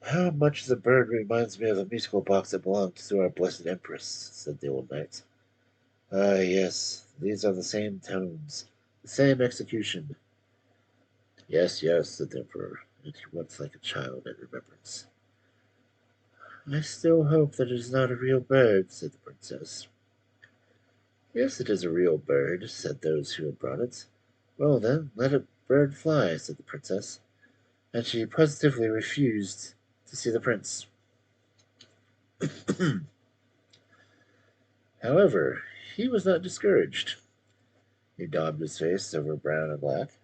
How much the bird reminds me of a musical box that belonged to our blessed empress, said the old knight. Ah, yes, these are the same tones, the same execution. Yes, yes, said the emperor, and he wept like a child at remembrance. I still hope that it is not a real bird, said the princess. Yes, it is a real bird, said those who had brought it. Well, then, let a bird fly, said the princess, and she positively refused to see the prince. However, he was not discouraged. He daubed his face over brown and black,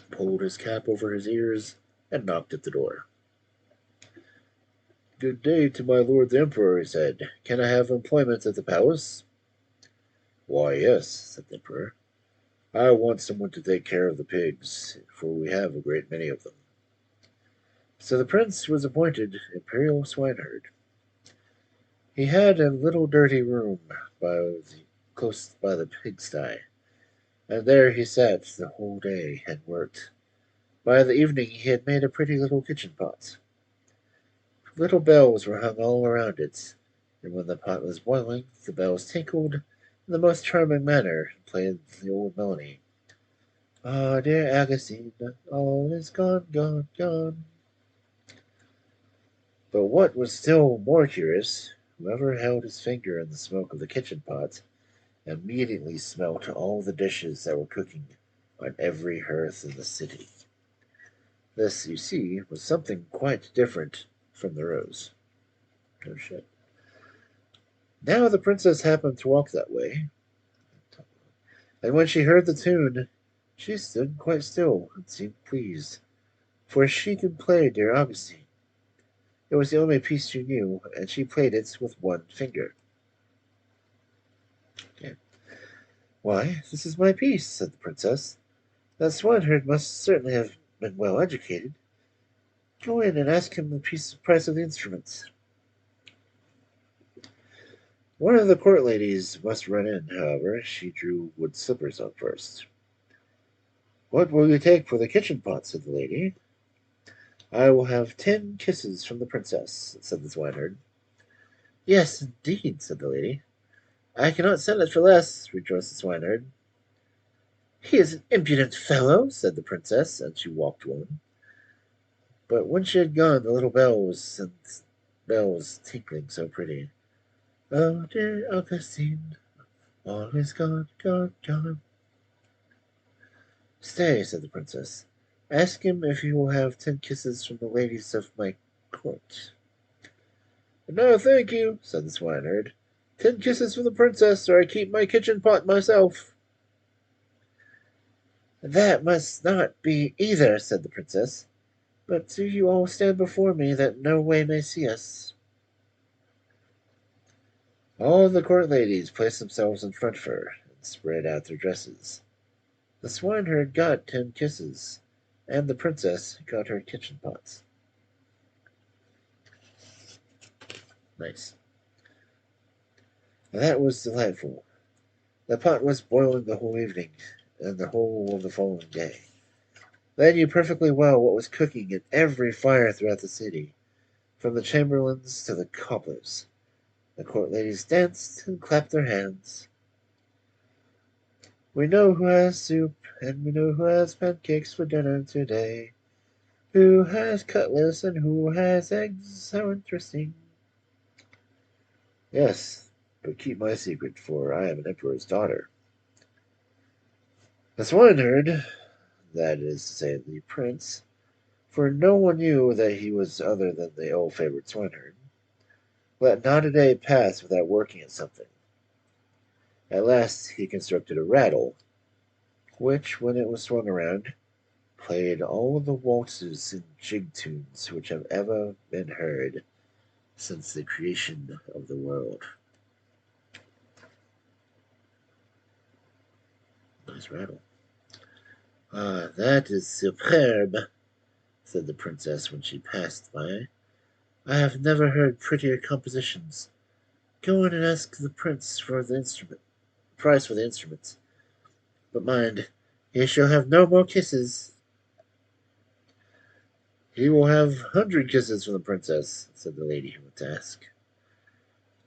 pulled his cap over his ears, and knocked at the door. Good day to my lord the emperor, he said. Can I have employment at the palace? Why, yes, said the emperor. I want someone to take care of the pigs, for we have a great many of them. So the prince was appointed imperial swineherd. He had a little dirty room close by the pigsty, and there he sat the whole day and worked. By the evening he had made a pretty little kitchen pot. Little bells were hung all around it, and when the pot was boiling, the bells tinkled in the most charming manner and played the old melody. Ah, dear Augustine, all is gone, gone, gone. But what was still more curious, whoever held his finger in the smoke of the kitchen pot immediately smelt all the dishes that were cooking on every hearth in the city. This, you see, was something quite different from the rose. Oh shit. Now the princess happened to walk that way, and when she heard the tune, she stood quite still and seemed pleased, for she could play Dear Augustine. It was the only piece she knew, and she played it with one finger. Okay. Why, this is my piece, said the princess. That swineherd must certainly have been well educated. Go in and ask him the price of the instruments. One of the court ladies must run in, however. She drew wood slippers on first. What will you take for the kitchen pot? Said the lady. I will have 10 kisses from the princess, said the swineherd. Yes, indeed, said the lady. I cannot sell it for less, rejoiced the swineherd. He is an impudent fellow, said the princess, and she walked on. But when she had gone, the little bells tinkling so pretty. Oh, dear Augustine, all is gone, gone, gone. Stay, said the princess. Ask him if he will have 10 kisses from the ladies of my court. No, thank you, said the swineherd. 10 kisses from the princess, or I keep my kitchen pot myself. That must not be either, said the princess. But do you all stand before me that no way may see us? All the court ladies placed themselves in front of her and spread out their dresses. The swineherd got 10 kisses, and the princess got her kitchen pots. Nice. That was delightful. The pot was boiling the whole evening, and the whole of the following day. They knew perfectly well what was cooking in every fire throughout the city, from the chamberlains to the cobblers. The court ladies danced and clapped their hands. We know who has soup, and we know who has pancakes for dinner today. Who has cutlets and who has eggs? How interesting. Yes, but keep my secret, for I am an emperor's daughter. The swineherd, that is to say the prince, for no one knew that he was other than the ill-favored swineherd, let not a day pass without working at something. At last he constructed a rattle, which, when it was swung around, played all the waltzes and jig tunes which have ever been heard since the creation of the world. Nice rattle. Ah, that is superb, said the princess when she passed by. I have never heard prettier compositions. Go in and ask the prince for the price for the instrument. But mind, he shall have no more kisses. He will have 100 kisses from the princess, said the lady who went to ask.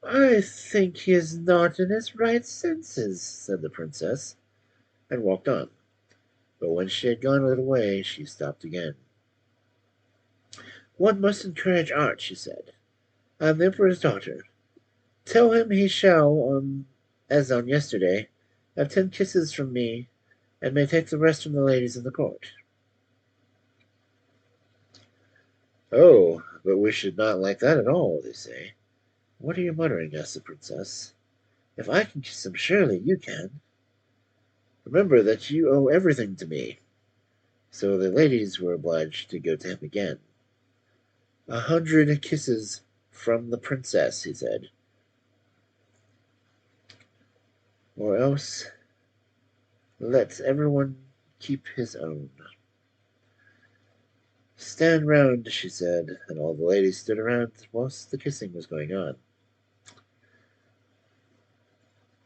I think he is not in his right senses, said the princess, and walked on. But when she had gone a little way, she stopped again. One must encourage art, she said. I am the emperor's daughter. Tell him he shall, as on yesterday, have 10 kisses from me, and may take the rest from the ladies in the court. Oh, but we should not like that at all, they say. What are you muttering? Asked the princess. If I can kiss him, surely you can. Remember that you owe everything to me. So the ladies were obliged to go to him again. 100 kisses from the princess, he said, or else let everyone keep his own. Stand round, she said, and all the ladies stood around whilst the kissing was going on.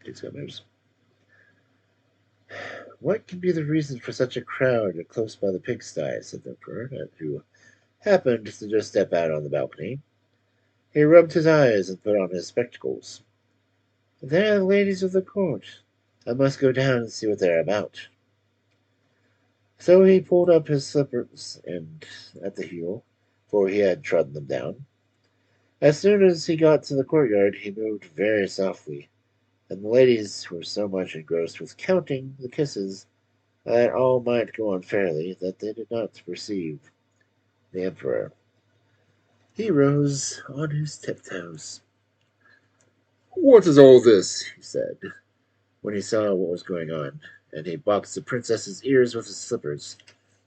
Cucumbers. What can be the reason for such a crowd close by the pigsty? Said the emperor, who happened to just step out on the balcony. He rubbed his eyes and put on his spectacles. They are the ladies of the court. I must go down and see what they are about. So he pulled up his slippers and at the heel, for he had trodden them down. As soon as he got to the courtyard, he moved very softly, and the ladies were so much engrossed with counting the kisses that all might go on fairly that they did not perceive the emperor. He rose on his tiptoes. What is all this? He said, when he saw what was going on, and he boxed the princess's ears with his slippers,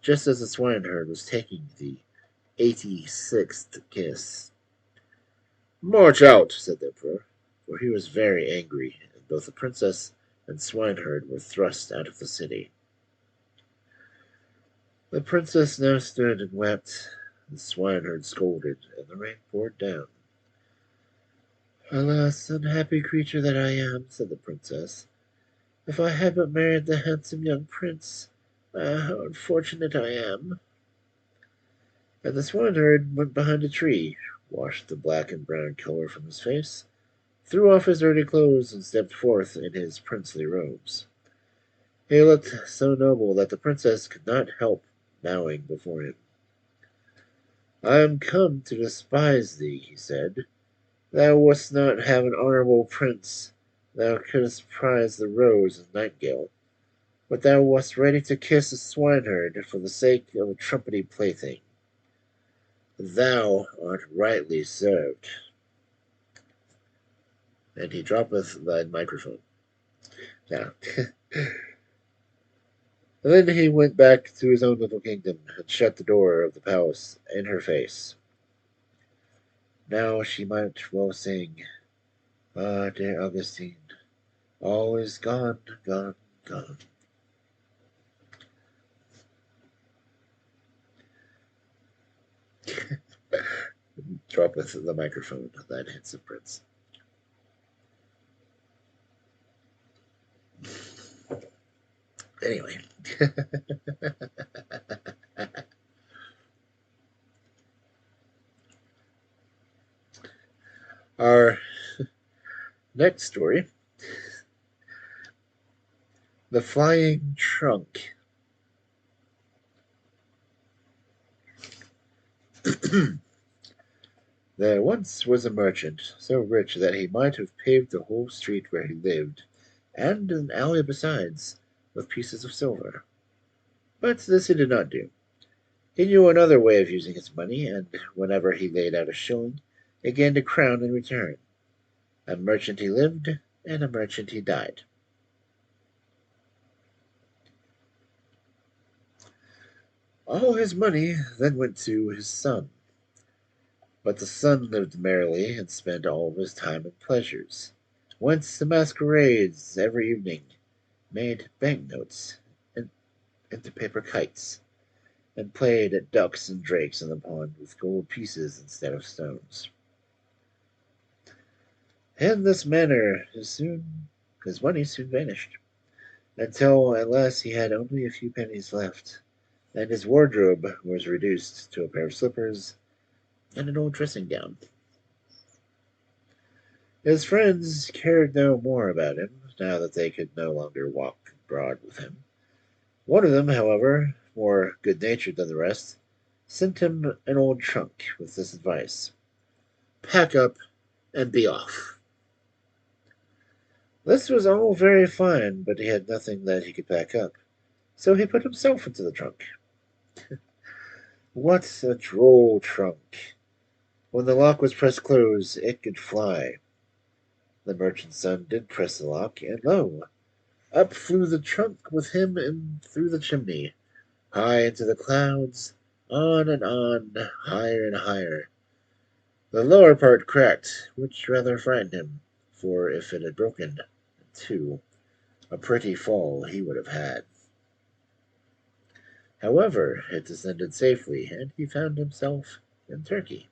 just as the swineherd was taking the 86th kiss. March out, said the emperor, for he was very angry, and both the princess and swineherd were thrust out of the city. The princess now stood and wept, the swineherd scolded, and the rain poured down. Alas, unhappy creature that I am, said the princess. If I had but married the handsome young prince, how unfortunate I am. And the swineherd went behind a tree, washed the black and brown color from his face, threw off his dirty clothes, and stepped forth in his princely robes. He looked so noble that the princess could not help bowing before him. I am come to despise thee, he said. Thou wouldst not have an honourable prince, thou couldst prize the rose and nightingale, but thou wast ready to kiss a swineherd for the sake of a trumpety plaything. Thou art rightly served. And he droppeth the microphone. Now, then he went back to his own little kingdom and shut the door of the palace in her face. Now she might well sing, Ah, dear Augustine, all is gone, gone, gone. Droppeth the microphone, that handsome prince. Anyway. Our next story, The Flying Trunk. There once was a merchant, so rich that he might have paved the whole street where he lived, and an alley besides, with pieces of silver. But this he did not do. He knew another way of using his money, and whenever he laid out a shilling, he gained a crown in return. A merchant he lived, and a merchant he died. All his money then went to his son. But the son lived merrily, and spent all of his time in pleasures, went to masquerades every evening, made bank notes into paper kites, and played at ducks and drakes in the pond with gold pieces instead of stones. In this manner his money soon vanished, until at last he had only a few pennies left, and his wardrobe was reduced to a pair of slippers and an old dressing gown. His friends cared no more about him, now that they could no longer walk abroad with him. One of them, however, more good-natured than the rest, sent him an old trunk with this advice: "Pack up and be off." This was all very fine, but he had nothing that he could pack up, so he put himself into the trunk. What a droll trunk! When the lock was pressed close, it could fly. The merchant's son did press the lock, and lo! Up flew the trunk with him in through the chimney, high into the clouds, on, higher and higher. The lower part cracked, which rather frightened him, for if it had broken in two, a pretty fall he would have had. However, it descended safely, and he found himself in Turkey.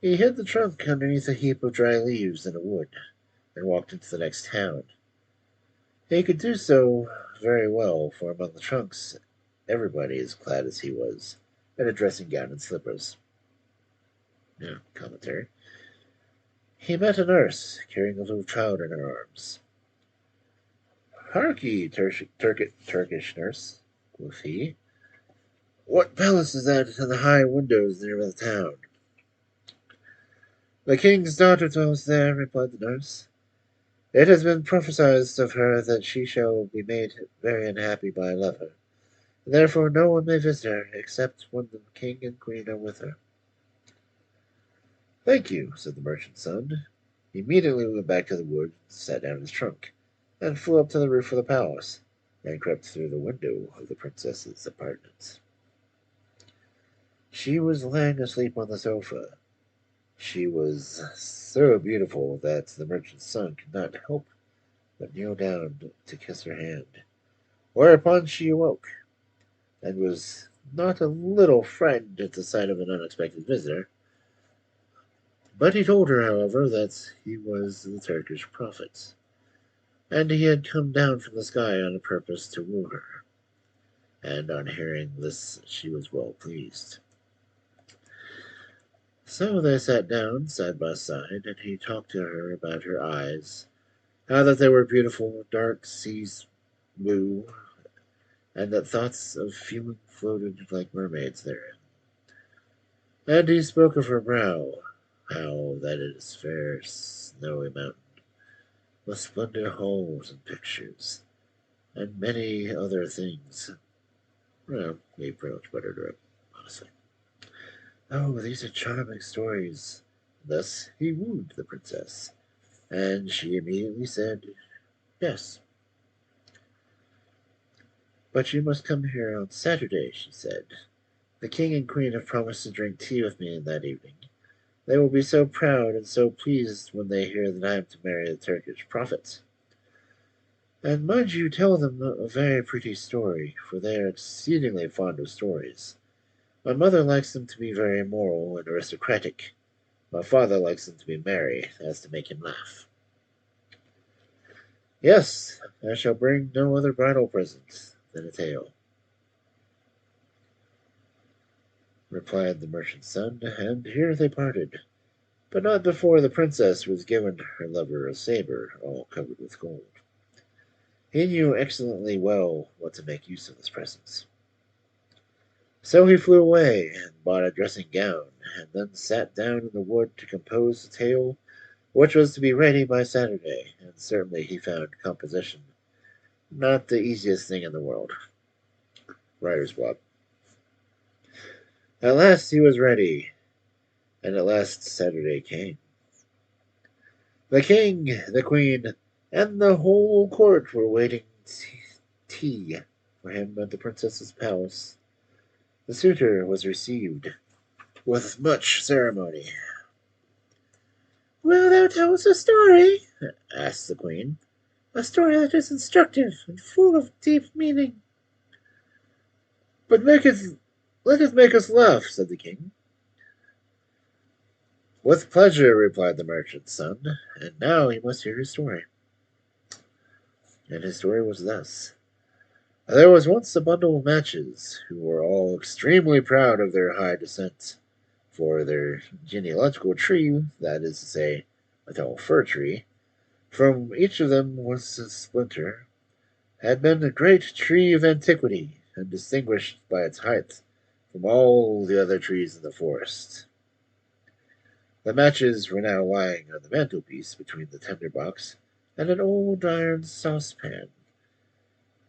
He hid the trunk underneath a heap of dry leaves in a wood, and walked into the next town. He could do so very well, for among the trunks everybody as clad as he was, in a dressing gown and slippers. Yeah, commentary. He met a nurse carrying a little child in her arms. "Harkee, Turkish nurse," quoth he, "what palace is that in the high windows near the town?" "The king's daughter dwells there," replied the nurse. "It has been prophesied of her that she shall be made very unhappy by a lover, and therefore no one may visit her except when the king and queen are with her." "Thank you," said the merchant's son. He immediately went back to the wood, sat down in his trunk, and flew up to the roof of the palace, and crept through the window of the princess's apartments. She was lying asleep on the sofa. She was so beautiful that the merchant's son could not help but kneel down to kiss her hand, whereupon she awoke, and was not a little frightened at the sight of an unexpected visitor. But he told her, however, that he was the Turkish prophet, and he had come down from the sky on purpose to woo her. And on hearing this she was well pleased. So they sat down side by side, and he talked to her about her eyes, how that they were beautiful, dark sea blue, and that thoughts of feeling floated like mermaids therein. And he spoke of her brow, how that it is fair snowy mountain, with splendid halls and pictures, and many other things. Well, he pretty much buttered her up, honestly. "Oh, these are charming stories." Thus he wooed the princess, and she immediately said yes. "But you must come here on Saturday," she said. "The king and queen have promised to drink tea with me that evening. They will be so proud and so pleased when they hear that I am to marry the Turkish prophet. And mind you tell them a very pretty story, for they are exceedingly fond of stories. My mother likes them to be very moral and aristocratic. My father likes them to be merry, as to make him laugh." "Yes, I shall bring no other bridal present than a tale," replied the merchant's son, and here they parted, but not before the princess was given her lover a sabre all covered with gold. He knew excellently well what to make use of his presents. So he flew away and bought a dressing gown, and then sat down in the wood to compose the tale which was to be ready by Saturday, and certainly he found composition not the easiest thing in the world. Writer's block. At last he was ready, and at last Saturday came. The king, the queen, and the whole court were waiting tea for him at the princess's palace. The suitor was received with much ceremony. "Will thou tell us a story?" asked the queen. "A story that is instructive and full of deep meaning." But let it make us laugh, said the king. With pleasure, replied the merchant's son, and now he must hear his story. And his story was thus. There was once a bundle of matches, who were all extremely proud of their high descent, for their genealogical tree, that is to say, a tall fir tree, from each of them was a splinter, had been a great tree of antiquity, and distinguished by its height from all the other trees in the forest. The matches were now lying on the mantelpiece between the tinder box and an old iron saucepan,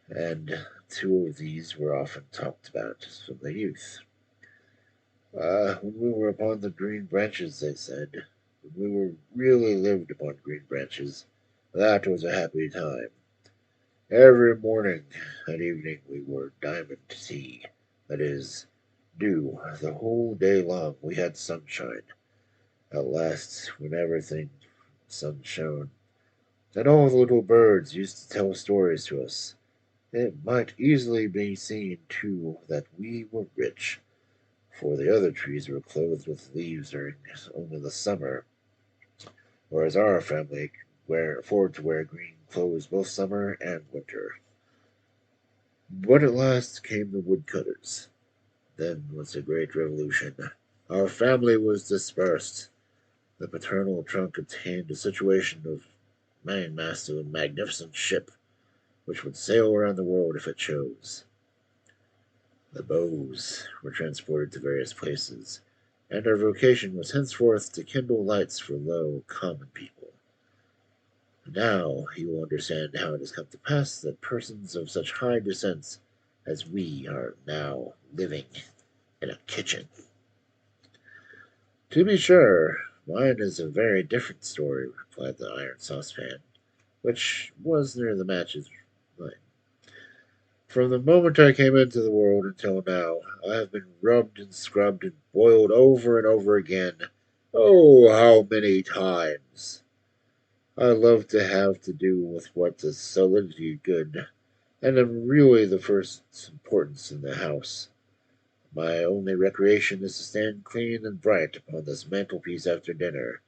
and two of these were often talked about from the youth. When we were upon the green branches, they said, when we were really lived upon green branches, that was a happy time. Every morning and evening we were diamond tea, that is, dew, the whole day long we had sunshine. At last, when everything sun shone, and all the little birds used to tell stories to us, it might easily be seen, too, that we were rich, for the other trees were clothed with leaves during only the summer, whereas our family could afford to wear green clothes both summer and winter. But at last came the woodcutters. Then was a great revolution. Our family was dispersed. The paternal trunk obtained a situation of mainmast of a magnificent ship, which would sail around the world if it chose. The bows were transported to various places, and our vocation was henceforth to kindle lights for low, common people. Now you will understand how it has come to pass that persons of such high descent as we are now living in a kitchen. To be sure, mine is a very different story, replied the iron saucepan, which was near the matches. From the moment I came into the world until now, I have been rubbed and scrubbed and boiled over and over again. Oh, how many times! I love to have to do with what is solidity good, and am really the first importance in the house. My only recreation is to stand clean and bright upon this mantelpiece after dinner,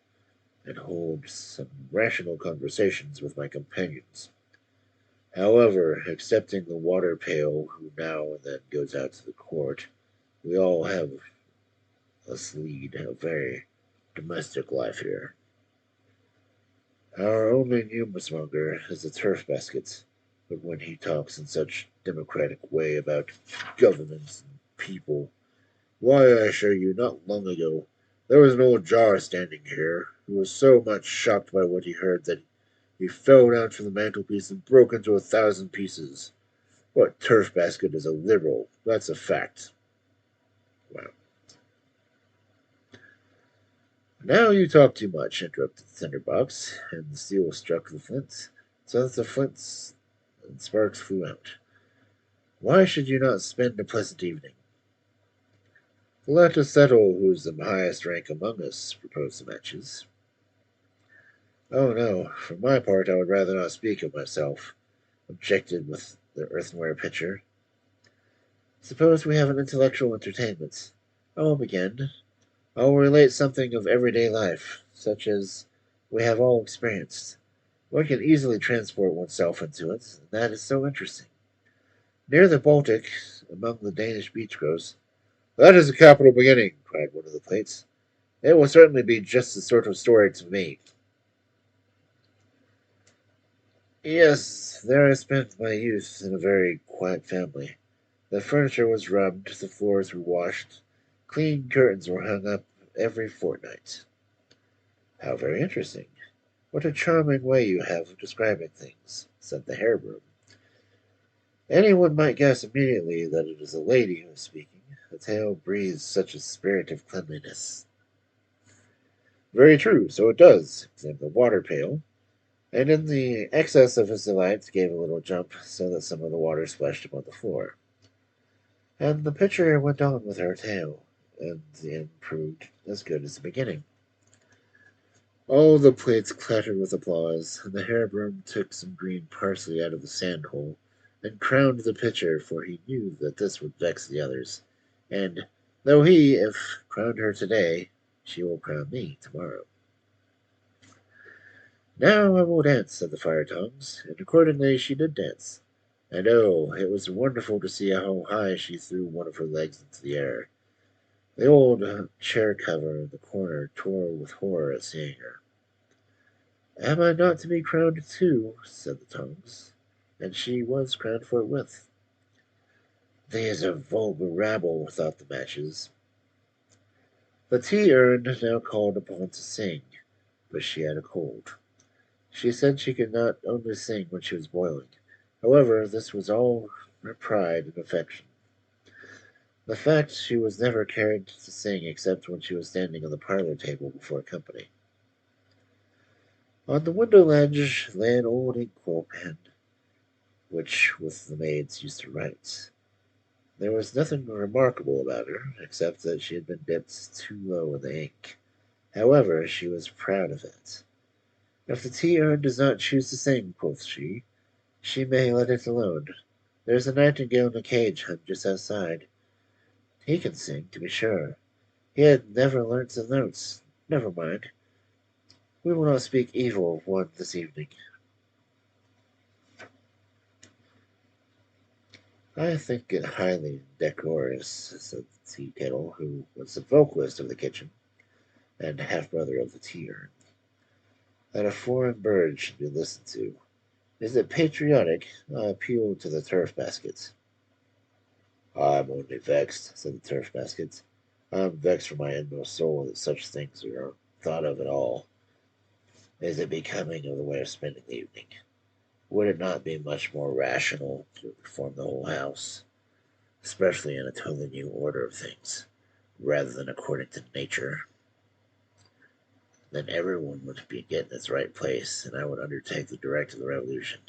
and hold some rational conversations with my companions. However, excepting the water pail, who now and then goes out to the court, we all have us lead a very domestic life here. Our only newsmonger is a turf basket, but when he talks in such democratic way about governments and people, why, I assure you, not long ago there was an old jar standing here who was so much shocked by what he heard that he fell down from the mantelpiece and broke into 1,000 pieces. What turf basket is a liberal? That's a fact. Well, now you talk too much, interrupted the tinderbox, and the steel struck the flint, so that the flints and sparks flew out. Why should you not spend a pleasant evening? Let us settle who's the highest rank among us, proposed the matches. Oh no, for my part I would rather not speak of myself, objected with the earthenware pitcher. Suppose we have an intellectual entertainment. I will begin. I will relate something of everyday life, such as we have all experienced. One can easily transport oneself into it, and that is so interesting. Near the Baltic, among the Danish beach groves. That is a capital beginning, cried one of the plates. It will certainly be just the sort of story to me. Yes, there I spent my youth in a very quiet family. The furniture was rubbed, the floors were washed, clean curtains were hung up every fortnight. How very interesting. What a charming way you have of describing things, said the hair broom. Anyone might guess immediately that it is a lady who is speaking. The tale breathes such a spirit of cleanliness. Very true, so it does, exclaimed the water pail, and in the excess of his delight gave a little jump so that some of the water splashed upon the floor. And the pitcher went on with her tale, and the end proved as good as the beginning. All the plates clattered with applause, and the hair broom took some green parsley out of the sand hole and crowned the pitcher, for he knew that this would vex the others. And though he, if crowned her today, she will crown me tomorrow. Now I will dance, said the fire tongues, and accordingly she did dance. And oh, it was wonderful to see how high she threw one of her legs into the air. The old chair cover in the corner tore with horror at seeing her. Am I not to be crowned too? Said the tongues, and she was crowned forthwith. These are vulgar rabble, thought the matches. The tea urn now called upon to sing, but she had a cold. She said she could not only sing when she was boiling. However, this was all her pride and affection. The fact she was never carried to sing except when she was standing on the parlor table before company. On the window ledge lay an old ink-quill pen, which with the maids used to write. There was nothing remarkable about her, except that she had been dipped too low in the ink. However, she was proud of it. If the tea urn does not choose to sing, quoth she may let it alone. There's a nightingale in a cage hung just outside. He can sing, to be sure. He had never learnt the notes. Never mind. We will not speak evil of one this evening. I think it highly decorous, said the tea kettle, who was the vocalist of the kitchen, and half-brother of the tea urn, that a foreign bird should be listened to. Is it patriotic? I appeal to the turf baskets. I'm only vexed, said the turf baskets. I'm vexed from my inmost soul that such things are thought of at all. Is it becoming of the way of spending the evening? Would it not be much more rational to reform the whole house, especially in a totally new order of things, rather than according to nature? Then everyone would be in its right place, and I would undertake the direct of the revolution.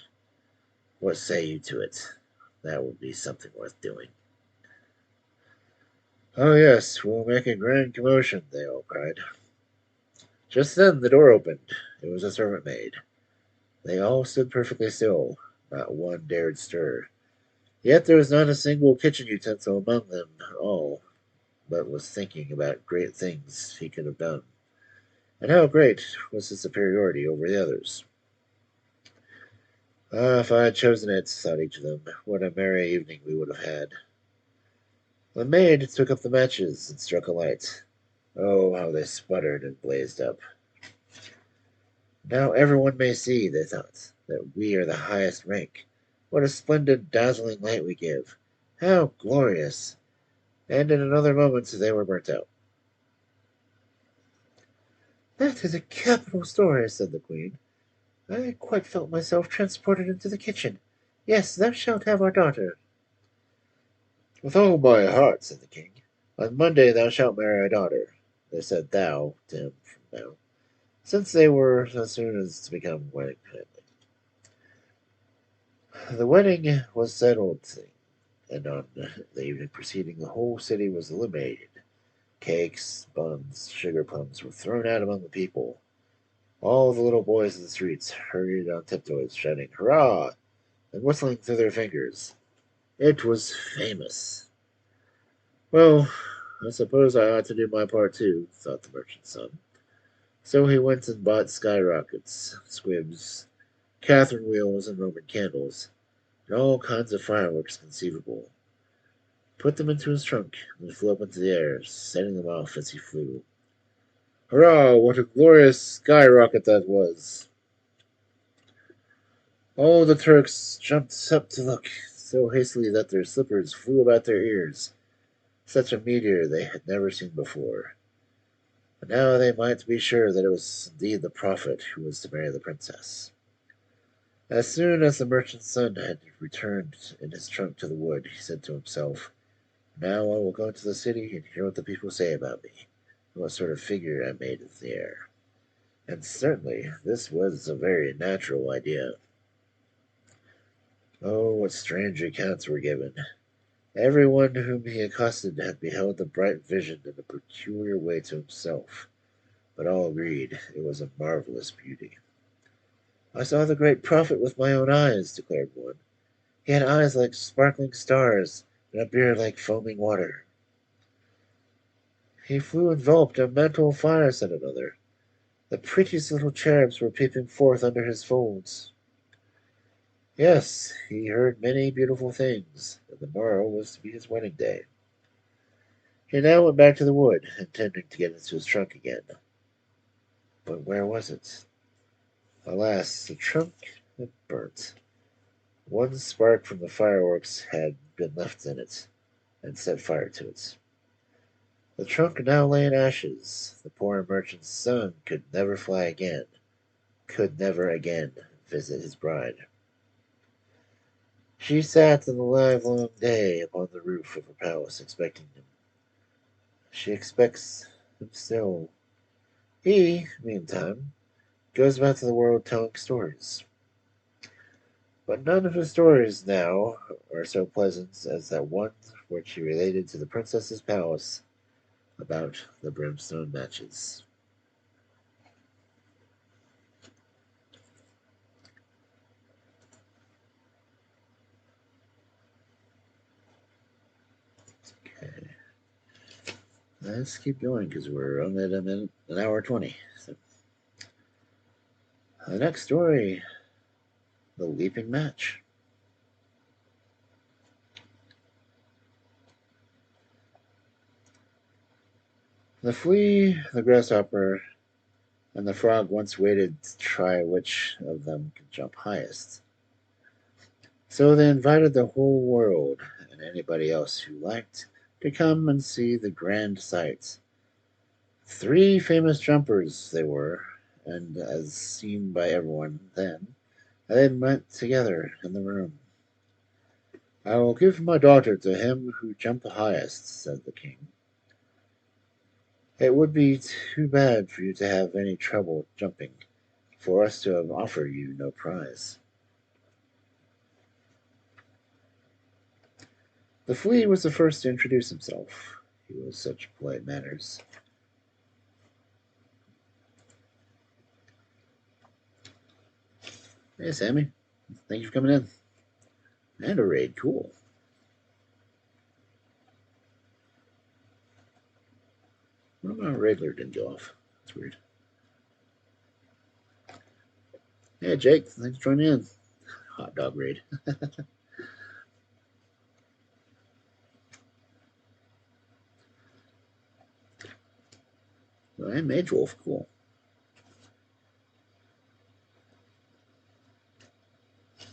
What say you to it? That would be something worth doing. Oh, yes, we'll make a grand commotion, they all cried. Just then the door opened. It was a servant maid. They all stood perfectly still. Not one dared stir. Yet there was not a single kitchen utensil among them all, but was thinking about great things he could have done, and how great was his superiority over the others. Ah, if I had chosen it, thought each of them, what a merry evening we would have had. The maid took up the matches and struck a light. Oh, how they sputtered and blazed up. Now everyone may see, they thought, that we are the highest rank. What a splendid, dazzling light we give. How glorious! And in another moment they were burnt out. That is a capital story, said the queen. I quite felt myself transported into the kitchen. Yes, thou shalt have our daughter. With all my heart, said the king. On Monday thou shalt marry our daughter. They said thou to him from now, since they were as soon as to become wedding family. The wedding was settled, and on the evening preceding, the whole city was illuminated. Cakes, buns, sugar plums were thrown out among the people. All the little boys in the streets hurried on tiptoes, shouting "Hurrah!" and whistling through their fingers. It was famous. Well, I suppose I ought to do my part too, thought the merchant's son. So he went and bought skyrockets, squibs, Catherine wheels, and Roman candles, and all kinds of fireworks conceivable. Put them into his trunk, and flew up into the air, setting them off as he flew. Hurrah! What a glorious skyrocket that was! All the Turks jumped up to look, so hastily that their slippers flew about their ears. Such a meteor they had never seen before. But now they might be sure that it was indeed the prophet who was to marry the princess. As soon as the merchant's son had returned in his trunk to the wood, he said to himself, Now I will go into the city and hear what the people say about me, and what sort of figure I made in the air. And certainly this was a very natural idea. Oh, what strange accounts were given! Every one whom he accosted had beheld the bright vision in a peculiar way to himself, but all agreed it was a marvelous beauty. I saw the great prophet with my own eyes, declared one. He had eyes like sparkling stars and a beard like foaming water. He flew enveloped in mantle of fire, said another. The prettiest little cherubs were peeping forth under his folds. Yes, he heard many beautiful things, and the morrow was to be his wedding day. He now went back to the wood, intending to get into his trunk again. But where was it? Alas, the trunk had burnt. One spark from the fireworks had been left in it, and set fire to it. The trunk now lay in ashes. The poor merchant's son could never fly again, could never again visit his bride. She sat in the livelong day upon the roof of her palace, expecting him. She expects him still. He, meantime, goes about the world telling stories. But none of his stories now are so pleasant as that one which he related to the princess's palace about the brimstone matches. Okay. Let's keep going because we're only at an hour 20. So, the next story, The Leaping Match. The flea, the grasshopper, and the frog once waited to try which of them could jump highest. So they invited the whole world and anybody else who liked to come and see the grand sights. Three famous jumpers they were, and as seen by everyone then, they met together in the room. I will give my daughter to him who jumped the highest, said the king. It would be too bad for you to have any trouble jumping, for us to have offered you no prize. The flea was the first to introduce himself. He was such polite manners. Hey, Sammy. Thank you for coming in. And a raid. Cool. What about Raidler didn't go off? That's weird. Hey, Jake. Thanks for joining in. Hot dog raid. Hey, Mage Wolf. Cool.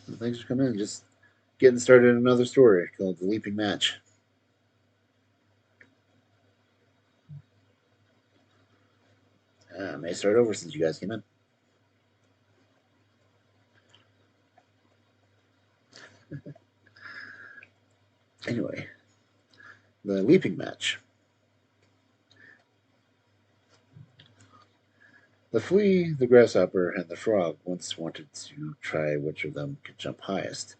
Well, thanks for coming in. Just getting started another story called The Leaping Match. I may start over since you guys came in. Anyway, The Leaping Match. The flea, the grasshopper, and the frog once wanted to try which of them could jump highest.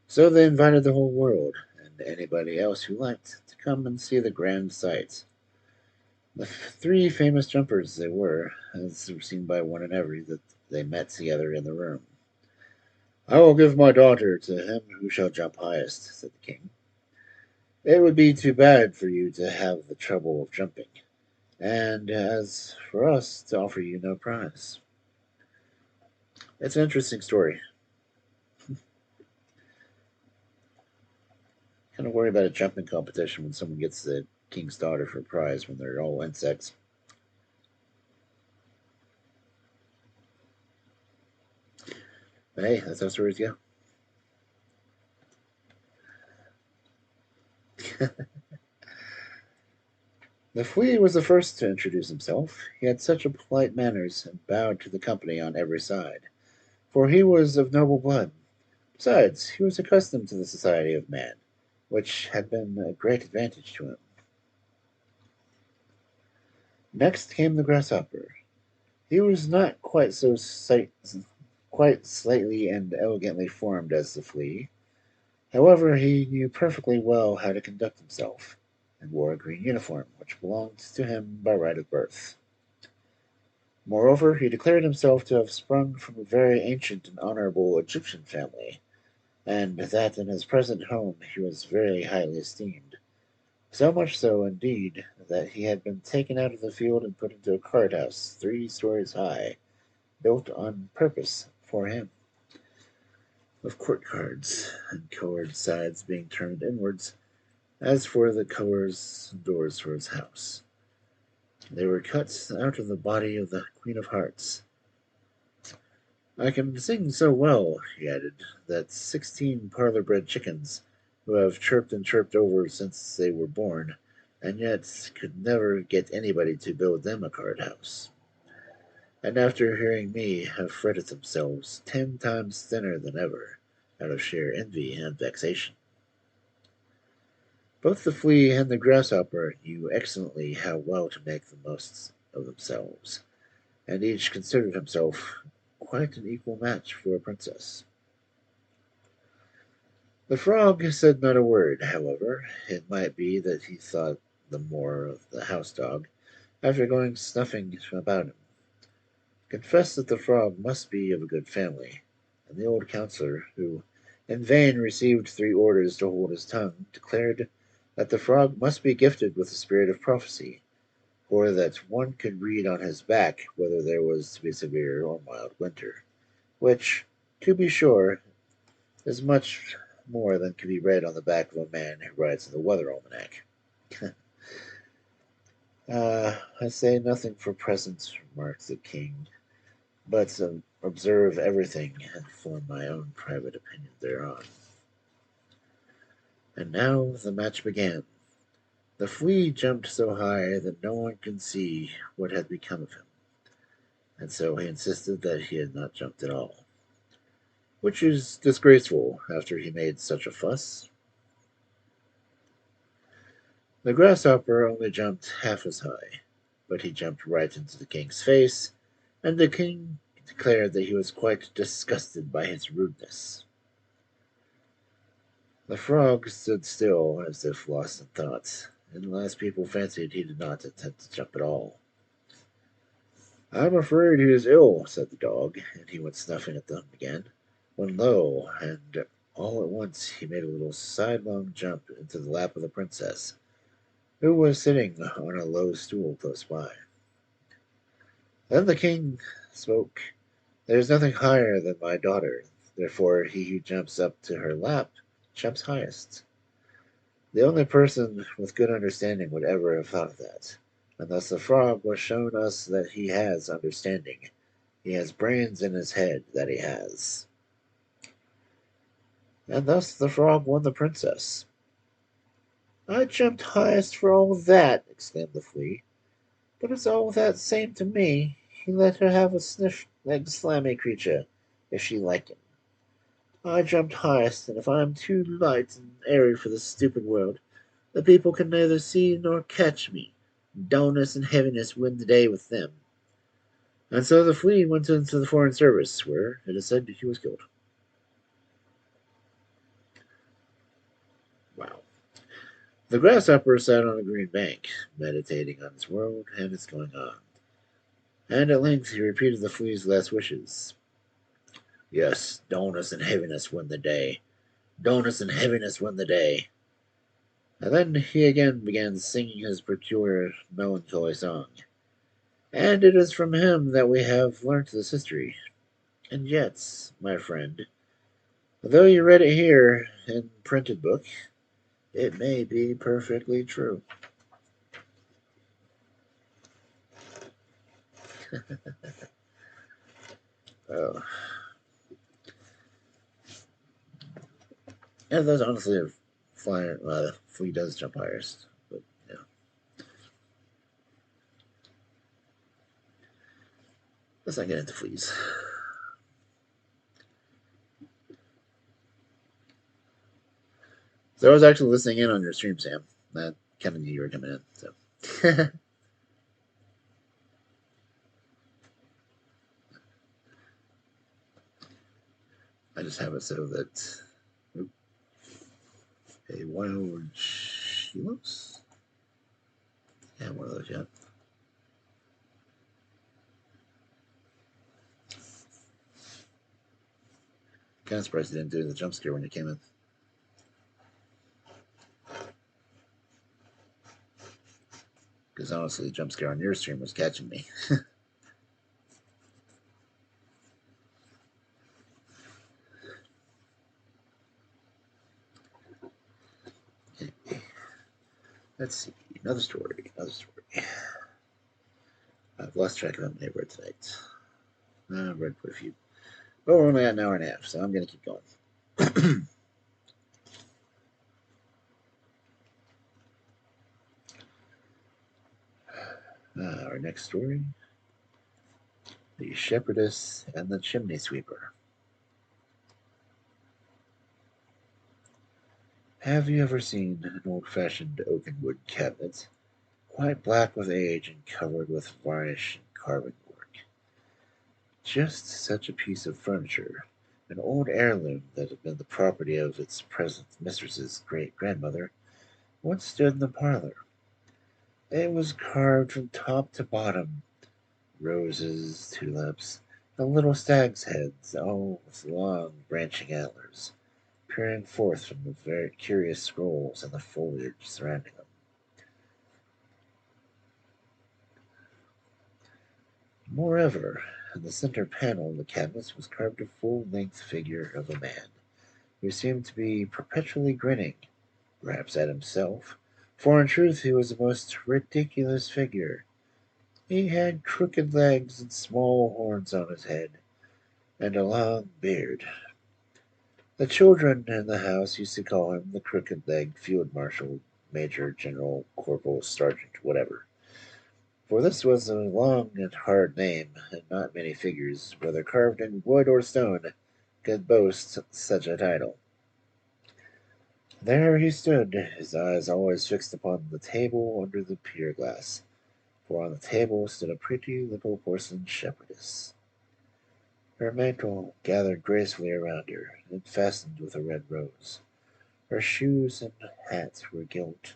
So they invited the whole world, and anybody else who liked, to come and see the grand sights. The three famous jumpers they were, as were seen by one and every, that they met together in the room. I will give my daughter to him who shall jump highest, said the king. It would be too bad for you to have the trouble of jumping, and as for us to offer you no prize. It's an interesting story. Kind of worry about a jumping competition when someone gets the king's daughter for a prize when they're all insects. But hey, that's how stories go. The flea was the first to introduce himself. He had such a polite manners and bowed to the company on every side, for he was of noble blood. Besides, he was accustomed to the society of man, which had been a great advantage to him. Next came the grasshopper. He was not quite slightly and elegantly formed as the flea. However, he knew perfectly well how to conduct himself, and wore a green uniform, which belonged to him by right of birth. Moreover, he declared himself to have sprung from a very ancient and honorable Egyptian family, and that in his present home he was very highly esteemed. So much so, indeed, that he had been taken out of the field and put into a card house 3 stories high, built on purpose for him, of court cards, and colored sides being turned inwards, as for the colors doors for his house. They were cut out of the body of the Queen of Hearts. I can sing so well, he added, that 16 parlor-bred chickens, who have chirped and chirped over since they were born, and yet could never get anybody to build them a card house. And after hearing me have fretted themselves 10 times thinner than ever, out of sheer envy and vexation. Both the flea and the grasshopper knew excellently how well to make the most of themselves, and each considered himself quite an equal match for a princess. The frog said not a word, however. It might be that he thought the more of the house dog, after going snuffing about him. Confessed that the frog must be of a good family, and the old counselor, who in vain received 3 orders to hold his tongue, declared that the frog must be gifted with the spirit of prophecy, or that one could read on his back whether there was to be severe or mild winter, which, to be sure, is much more than can be read on the back of a man who writes in the weather almanac. I say nothing for present, remarked the king, but observe everything and form my own private opinion thereon. And now the match began. The flea jumped so high that no one could see what had become of him, and so he insisted that he had not jumped at all, which is disgraceful after he made such a fuss. The grasshopper only jumped half as high, but he jumped right into the king's face, and the king declared that he was quite disgusted by his rudeness. The frog stood still, as if lost in thought, and the last people fancied he did not intend to jump at all. "I'm afraid he is ill," said the dog, and he went snuffing at them again, when lo, and all at once he made a little sidelong jump into the lap of the princess, who was sitting on a low stool close by. Then the king spoke. "There is nothing higher than my daughter, therefore he who jumps up to her lap jumps highest." The only person with good understanding would ever have thought of that, and thus the frog was shown us that he has understanding. He has brains in his head, that he has. And thus the frog won the princess. "I jumped highest for all that," exclaimed the flea, "but it's all that same to me. He let her have a sniff-legged slimy creature, if she liked him. I jumped highest, and if I am too light and airy for this stupid world, the people can neither see nor catch me. Dullness and heaviness win the day with them." And so the flea went into the foreign service, where it is said he was killed. Wow. The grasshopper sat on a green bank, meditating on his world and its going on. And at length he repeated the flea's last wishes. "Yes, dullness and heaviness win the day. Dullness and heaviness win the day." And then he again began singing his peculiar melancholy song. And it is from him that we have learnt this history. And yet, my friend, though you read it here in printed book, it may be perfectly true. Oh. Yeah, those honestly are flying. The flea does jump highest, but yeah. Let's not get into fleas. So I was actually listening in on your stream, Sam. That kind of knew you were coming in. So I just have it so that a wild Chilos. Yeah, one of those. Yeah. Kind of surprised he didn't do the jump scare when he came in. Because honestly, the jump scare on your stream was catching me. Let's see. Another story. I've lost track of how many I've read tonight. I've read quite a few. But we're only at an hour and a half, so I'm going to keep going. Our next story: The Shepherdess and the Chimney-Sweeper. Have you ever seen an old-fashioned oaken wood cabinet, quite black with age and covered with varnish and carving work? Just such a piece of furniture, an old heirloom that had been the property of its present mistress's great-grandmother, once stood in the parlor. It was carved from top to bottom, roses, tulips, and little stags' heads, all with long branching antlers, peering forth from the very curious scrolls and the foliage surrounding them. Moreover, in the center panel of the cabinet was carved a full-length figure of a man, who seemed to be perpetually grinning, perhaps at himself, for in truth he was a most ridiculous figure. He had crooked legs and small horns on his head, and a long beard. The children in the house used to call him the crooked-legged field marshal, major, general, corporal, sergeant, whatever. For this was a long and hard name, and not many figures, whether carved in wood or stone, could boast such a title. There he stood, his eyes always fixed upon the table under the pier glass, for on the table stood a pretty little porcelain shepherdess. Her mantle gathered gracefully around her, and fastened with a red rose. Her shoes and hat were gilt,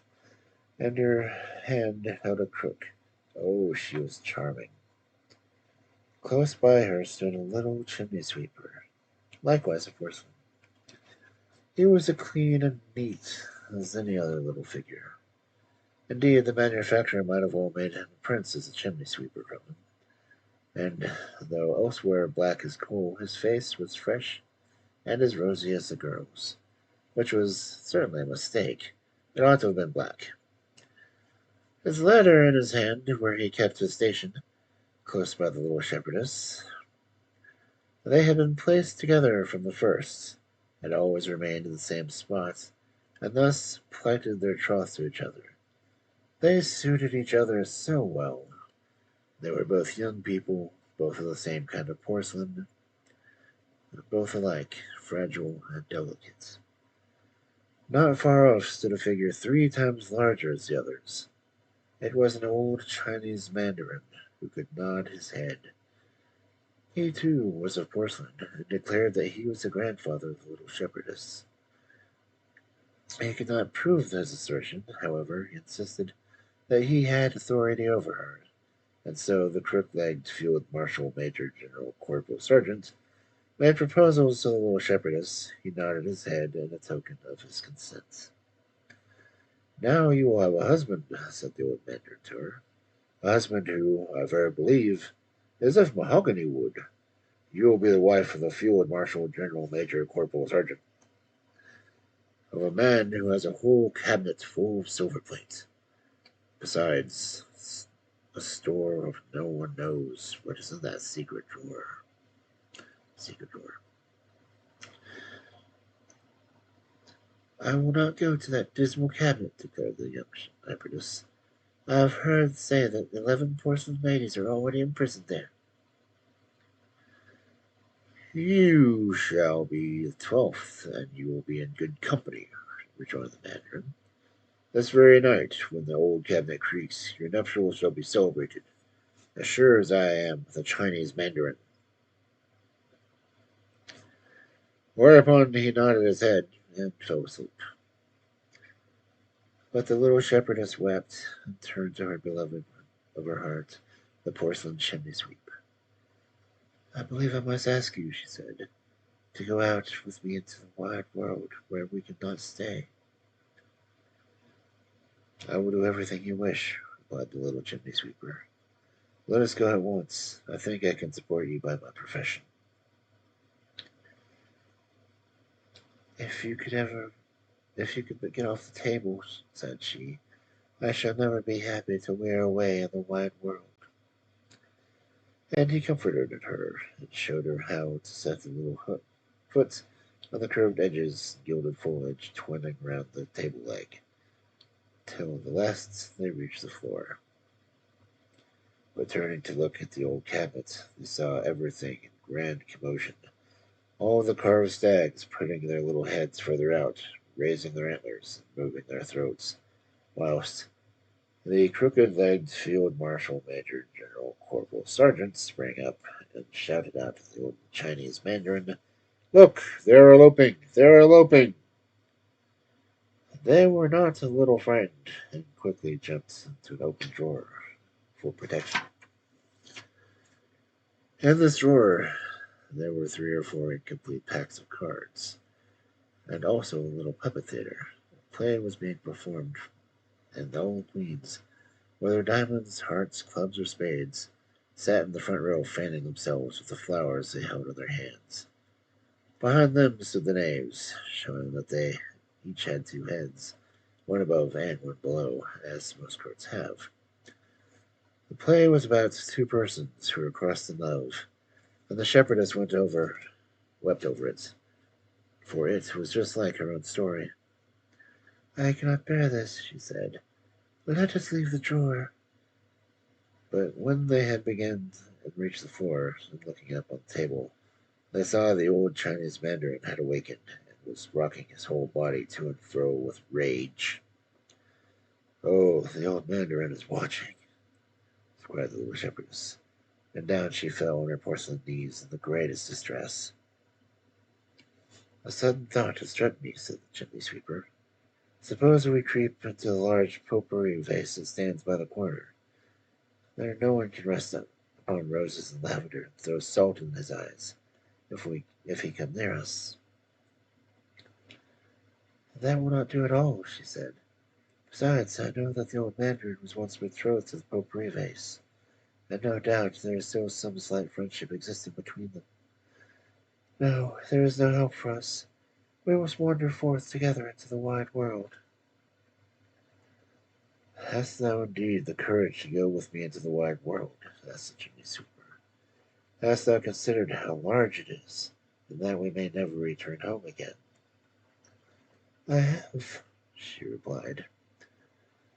and her hand held a crook. Oh, she was charming. Close by her stood a little chimney-sweeper, likewise a porcelain. He was as clean and neat as any other little figure. Indeed, the manufacturer might have well made him a prince as a chimney-sweeper from him. And though elsewhere black as coal, his face was fresh and as rosy as the girl's, which was certainly a mistake. It ought to have been black. His letter in his hand, where he kept his station, close by the little shepherdess. They had been placed together from the first, had always remained in the same spot, and thus plighted their troth to each other. They suited each other so well. They were both young people, both of the same kind of porcelain, both alike fragile and delicate. Not far off stood a figure 3 times larger as the others. It was an old Chinese mandarin who could nod his head. He, too, was of porcelain, and declared that he was the grandfather of the little shepherdess. He could not prove his assertion, however. He insisted that he had authority over her, and so the crook-legged field marshal, major, general, corporal, sergeant made proposals to the little shepherdess. He nodded his head in a token of his consent. "Now you will have a husband," said the old mandarin to her. "A husband who, I verily believe, is of mahogany wood. You will be the wife of the field marshal, general, major, corporal, sergeant, of a man who has a whole cabinet full of silver plate. Besides, a store of no one knows what is in that secret drawer. Secret drawer. I will not go to that dismal cabinet," declared the young shepherdess. "I have heard say that 11 porcelain ladies are already imprisoned there." "You shall be the 12th, and you will be in good company," rejoined the mandarin. "This very night, when the old cabinet creaks, your nuptials shall be celebrated, as sure as I am the Chinese mandarin." Whereupon he nodded his head and fell asleep. But the little shepherdess wept and turned to her beloved of her heart, the porcelain chimney-sweep. "I believe I must ask you," she said, to go out with me into the wide world where we could not stay. I will do everything you wish, replied the little chimney sweeper. Let us go at once. I think I can support you by my profession. If you could ever, if you could get off the table, said she, I shall never be happy till we are away in the wide world. And he comforted her and showed her how to set the little foot on the curved edges, gilded foliage twining round the table leg, till at last they reached the floor. But turning to look at the old cabinet, they saw everything in grand commotion. All the carved stags putting their little heads further out, raising their antlers, and moving their throats, whilst the crooked-legged field marshal, Major General Corporal Sergeant, sprang up and shouted out to the old Chinese mandarin, Look, they're eloping! They're eloping! They were not a little frightened, and quickly jumped into an open drawer for protection. In this drawer there were 3 or 4 incomplete packs of cards, and also a little puppet theater. Play was being performed, and the old queens, whether diamonds, hearts, clubs, or spades, sat in the front row fanning themselves with the flowers they held in their hands. Behind them stood the knaves, showing that they each had 2 heads, one above and one below, as most courts have. The play was about 2 persons who were crossed in love, and the shepherdess wept over it, for it was just like her own story. I cannot bear this, she said. Let us leave the drawer. But when they had begun and reached the floor, and looking up on the table, they saw the old Chinese mandarin had awakened and was rocking his whole body to and fro with rage. Oh, the old mandarin is watching, cried the little shepherdess, and down she fell on her porcelain knees in the greatest distress. A sudden thought has struck me, said the chimney sweeper. Suppose we creep into the large potpourri vase that stands by the corner. There no one can rest upon roses and lavender and throw salt in his eyes if he come near us. That will not do at all, she said. Besides, I know that the old mandarin was once betrothed to the potpourri vase, and no doubt there is still some slight friendship existing between them. No, there is no help for us. We must wander forth together into the wide world. Hast thou indeed the courage to go with me into the wide world? Asked the chimney sweeper. Hast thou considered how large it is, and that we may never return home again? I have, she replied.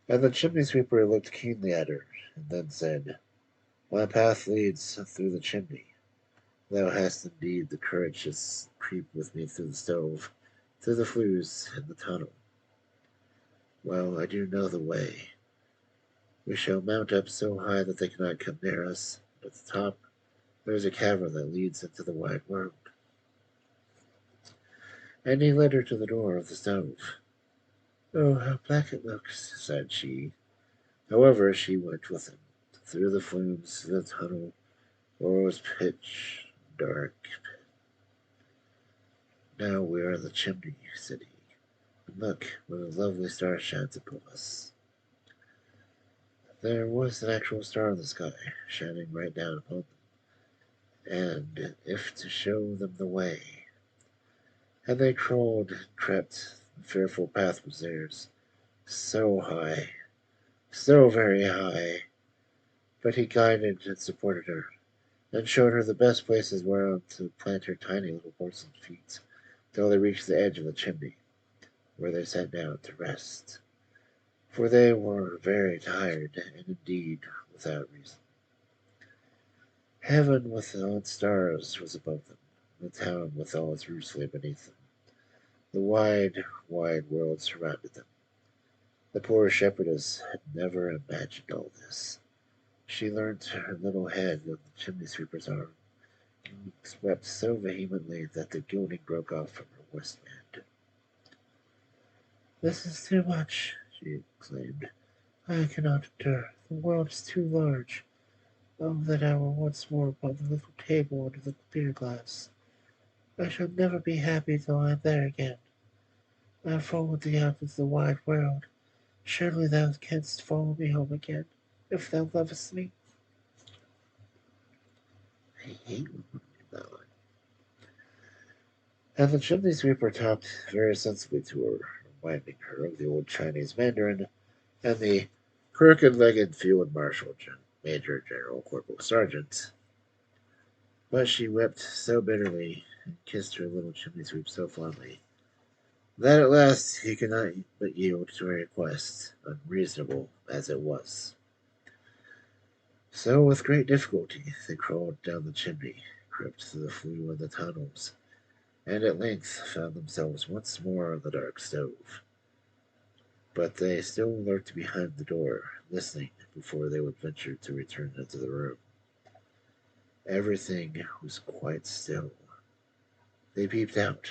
And the chimney sweeper looked keenly at her, and then said, My path leads through the chimney. Thou hast indeed the courage to creep with me through the stove, through the flues, and the tunnel. Well, I do know the way. We shall mount up so high that they cannot come near us. At the top, there is a cavern that leads into the wide world. And he led her to the door of the stove. Oh, how black it looks, said she. However, she went with him, through the flumes to the tunnel, where it was pitch dark. Now we are in the chimney, said he. And look, what a lovely star shines above us. There was an actual star in the sky, shining right down upon them, and if to show them the way. And they crawled and crept, the fearful path was theirs, so high, so very high, but he guided and supported her, and showed her the best places whereon to plant her tiny little porcelain feet, till they reached the edge of the chimney, where they sat down to rest, for they were very tired, and indeed without reason. Heaven with all its stars was above them, the town with all its roofs lay beneath them. The wide, wide world surrounded them. The poor shepherdess had never imagined all this. She leant her little head on the chimney sweeper's arm, and wept so vehemently that the gilding broke off from her waistband. This is too much, she exclaimed. I cannot endure. The world is too large. Oh, that I were once more upon the little table under the beer glass. I shall never be happy till I am there again. I have followed thee out into the wide world. Surely thou canst follow me home again, if thou lovest me. I hate that one. And the chimney-sweeper talked very sensibly to her, reminding her of the old Chinese mandarin and the crooked-legged field marshal, Major General Corporal Sergeant. But she wept so bitterly and kissed her little chimney-sweep so fondly that at last he could not but yield to her request, unreasonable as it was. So, with great difficulty, they crawled down the chimney, crept through the flue and the tunnels, and at length found themselves once more on the dark stove. But they still lurked behind the door, listening before they would venture to return into the room. Everything was quite still. They peeped out.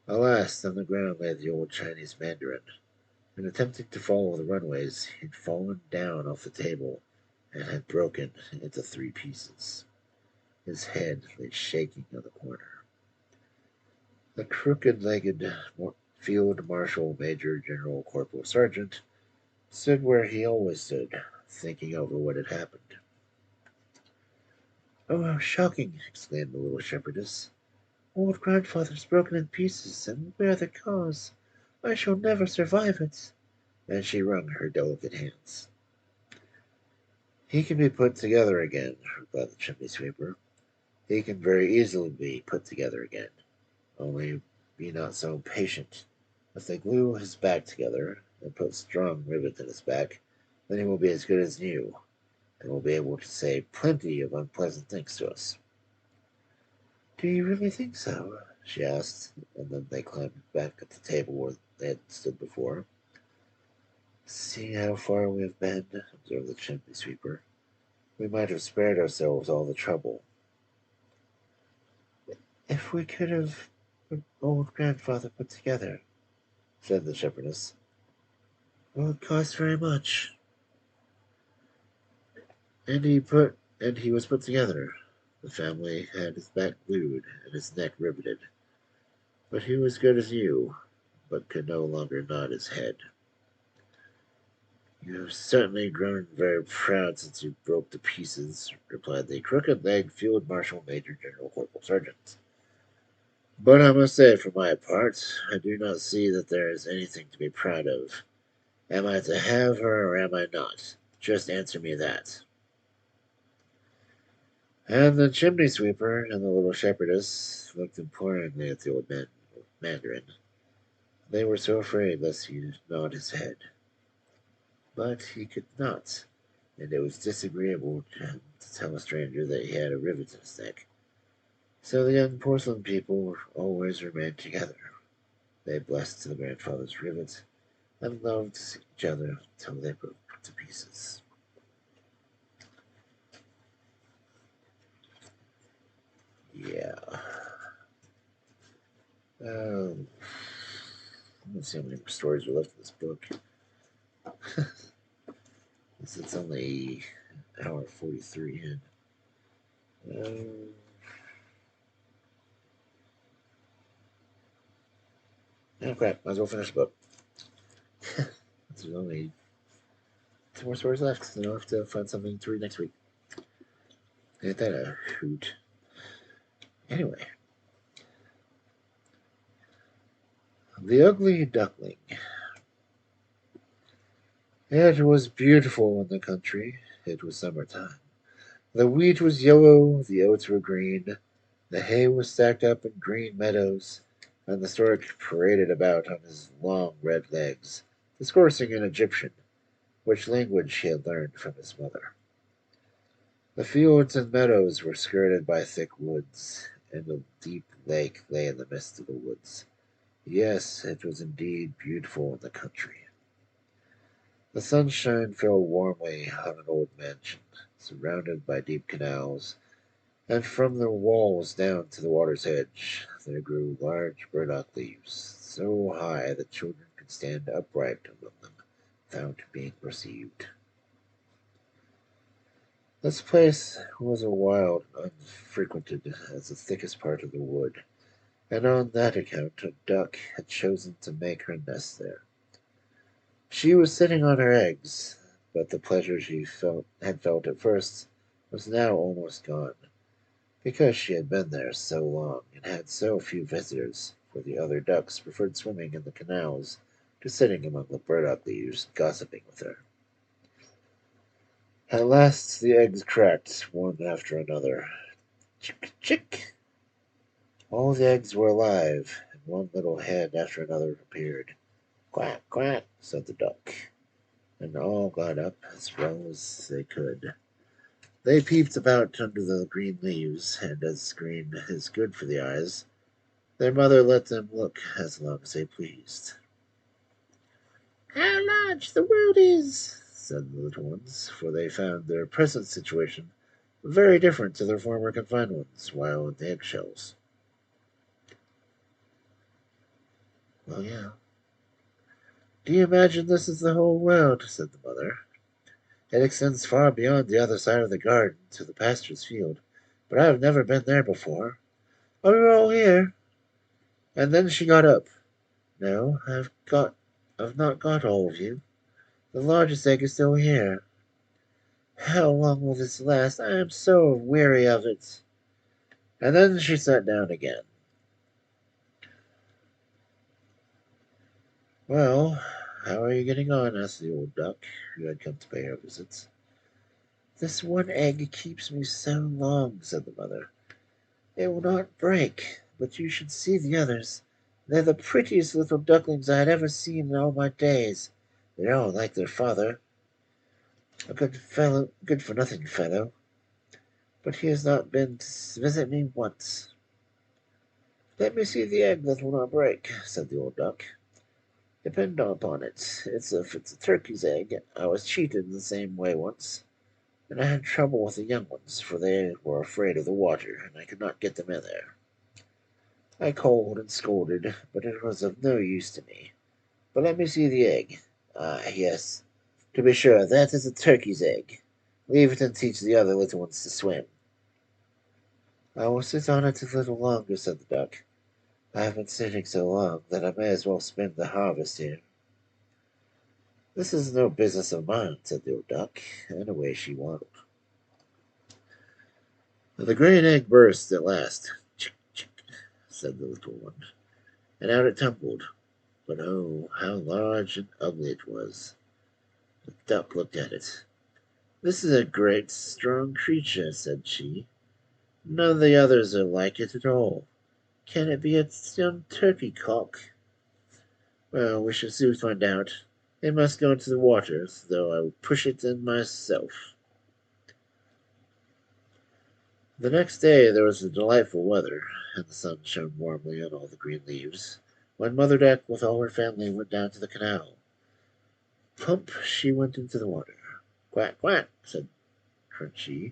Alas, on the ground lay the old Chinese mandarin. In attempting to follow the runways, he had fallen down off the table and had broken into 3 pieces. His head lay shaking on the corner. The crooked-legged Field Marshal Major General Corporal Sergeant stood where he always stood, thinking over what had happened. Oh, how shocking! Exclaimed the little shepherdess. Old grandfather's broken in pieces, and we are the cause. I shall never survive it. And she wrung her delicate hands. He can be put together again, replied the chimney-sweeper. He can very easily be put together again. Only be not so impatient. If they glue his back together and put strong rivets in his back, then he will be as good as new, and will be able to say plenty of unpleasant things to us. Do you really think so? She asked, and then they climbed back at the table where they had stood before. See how far we have been, observed the chimney-sweeper. We might have spared ourselves all the trouble. If we could have old grandfather put together, Said the shepherdess. will it cost very much? And he was put together. The family had his back glued and his neck riveted. But he was good as new, but could no longer nod his head. You have certainly grown very proud since you broke to pieces, replied the crooked-legged Field Marshal Major General Corporal Sergeant. But I must say, for my part, I do not see that there is anything to be proud of. Am I to have her or am I not? Just answer me that. And the chimney-sweeper and the little shepherdess looked imploringly at the old mandarin. They were so afraid lest he nod his head. But he could not, and it was disagreeable to him to tell a stranger that he had a rivet in his neck. So the young porcelain people always remained together. They blessed the grandfather's rivet and loved each other till they broke to pieces. Yeah. Um, let's see how many more stories are left in this book. It's only hour 43 in. Oh crap, might as well finish the book. There's only 2 more stories left, then I'll have to find something to read next week. Ain't that a hoot? Anyway, The Ugly Duckling. It was beautiful in the country. It was summertime. The wheat was yellow, the oats were green, the hay was stacked up in green meadows, and the stork paraded about on his long red legs, discoursing in Egyptian, which language he had learned from his mother. The fields and meadows were skirted by thick woods, and a deep lake lay in the midst of the woods. Yes, it was indeed beautiful in the country. The sunshine fell warmly on an old mansion, surrounded by deep canals, and from the walls down to the water's edge there grew large burdock leaves, so high that children could stand upright among them without being perceived. This place was a wild, unfrequented as the thickest part of the wood, and on that account a duck had chosen to make her nest there. She was sitting on her eggs, but the pleasure she had felt at first was now almost gone, because she had been there so long and had so few visitors, for the other ducks preferred swimming in the canals to sitting among the burdock leaves gossiping with her. At last the eggs cracked, one after another. Chick, chick! All the eggs were alive, and one little head after another appeared. Quack, quack, said the duck, and all got up as well as they could. They peeped about under the green leaves, and as green is good for the eyes, their mother let them look as long as they pleased. How large the world is, said the little ones, for they found their present situation very different to their former confined ones while in the eggshells. Well, yeah. Do you imagine this is the whole world? Said the mother. It extends far beyond the other side of the garden to the pastor's field, but I have never been there before. Are we all here? And then she got up. No, I've not got all of you. The largest egg is still here. How long will this last? I am so weary of it. And then she sat down again. Well, how are you getting on? Asked the old duck, who had come to pay her visits. This one egg keeps me so long, said the mother. It will not break, but you should see the others. They're the prettiest little ducklings I had ever seen in all my days. They're all like their father, a good for nothing fellow, but he has not been to visit me once. Let me see the egg that will not break, said the old duck. Depend upon it, if it's a turkey's egg. I was cheated in the same way once, and I had trouble with the young ones, for they were afraid of the water, and I could not get them in there. I called and scolded, but it was of no use to me. But let me see the egg. Ah, yes, to be sure, that is a turkey's egg. Leave it and teach the other little ones to swim. I will sit on it a little longer, said the duck. I have been sitting so long that I may as well spend the harvest here. This is no business of mine, said the old duck, and away she waddled. The green egg burst at last. Chick, chick, said the little one, and out it tumbled. But oh, how large and ugly it was! The duck looked at it. This is a great, strong creature, said she. None of the others are like it at all. Can it be a young turkey cock? Well, we shall soon find out. It must go into the water, though I will push it in myself. The next day there was delightful weather, and the sun shone warmly on all the green leaves, when Mother Duck with all her family went down to the canal. Plump she went into the water. Quack, quack, said Crunchy,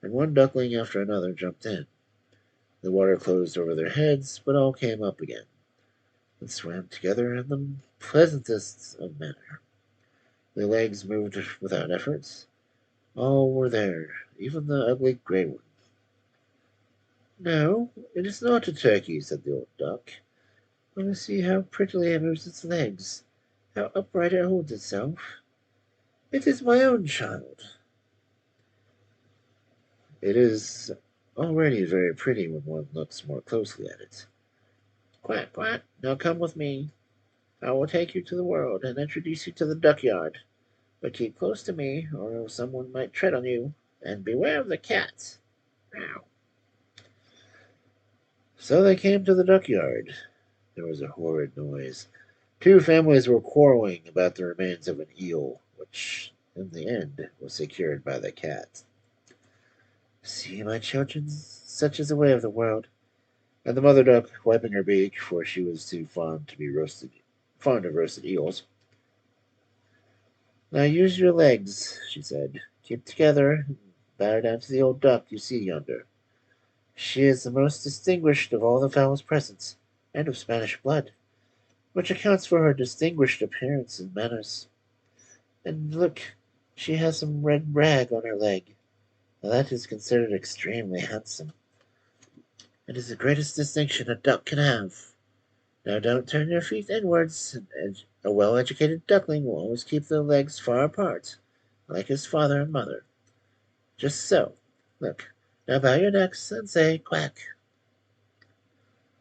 and one duckling after another jumped in. The water closed over their heads, but all came up again, and swam together in the pleasantest of manner. Their legs moved without effort. All were there, even the ugly gray one. No, it is not a turkey, said the old duck. Let us see how prettily it moves its legs, how upright it holds itself. It is my own child. It is already very pretty when one looks more closely at it. Quack, quack, now come with me. I will take you to the world and introduce you to the duckyard. But keep close to me, or someone might tread on you, and beware of the cats. Meow. So they came to the duckyard. There was a horrid noise. Two families were quarreling about the remains of an eel, which, in the end, was secured by the cat. See, my children, such is the way of the world. And the mother duck, wiping her beak, for she was too fond of roasted eels. Now use your legs, she said. Keep together, and bow down to the old duck you see yonder. She is the most distinguished of all the fowls present, and of Spanish blood, which accounts for her distinguished appearance and manners. And look, she has some red rag on her leg. Now that is considered extremely handsome. It is the greatest distinction a duck can have. Now don't turn your feet inwards. A well-educated duckling will always keep their legs far apart, like his father and mother. Just so. Look, now bow your necks and say quack.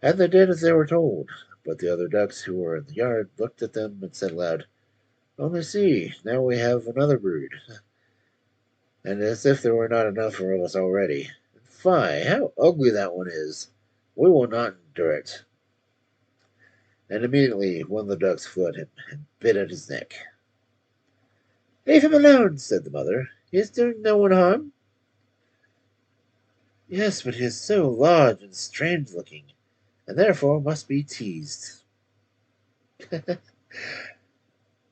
And they did as they were told, but the other ducks who were in the yard looked at them and said aloud, Only see, now we have another brood, and as if there were not enough of us already. Fie, how ugly that one is! We will not endure it. And immediately one of the ducks flew at him and bit at his neck. Leave him alone, said the mother. He is doing no one harm. Yes, but he is so large and strange looking, and therefore must be teased.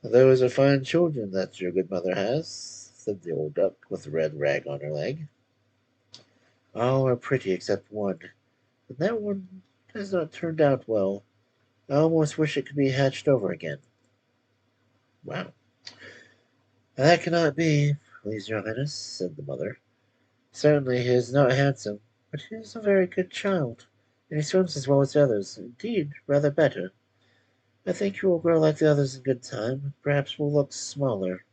Those are fine children that your good mother has, said the old duck with the red rag on her leg. All are pretty except one, but that one has not turned out well. I almost wish it could be hatched over again. Wow. That cannot be, please your highness, said the mother. Certainly he is not handsome, but he is a very good child, and he swims as well as the others, indeed, rather better. I think he will grow like the others in good time, and perhaps will look smaller.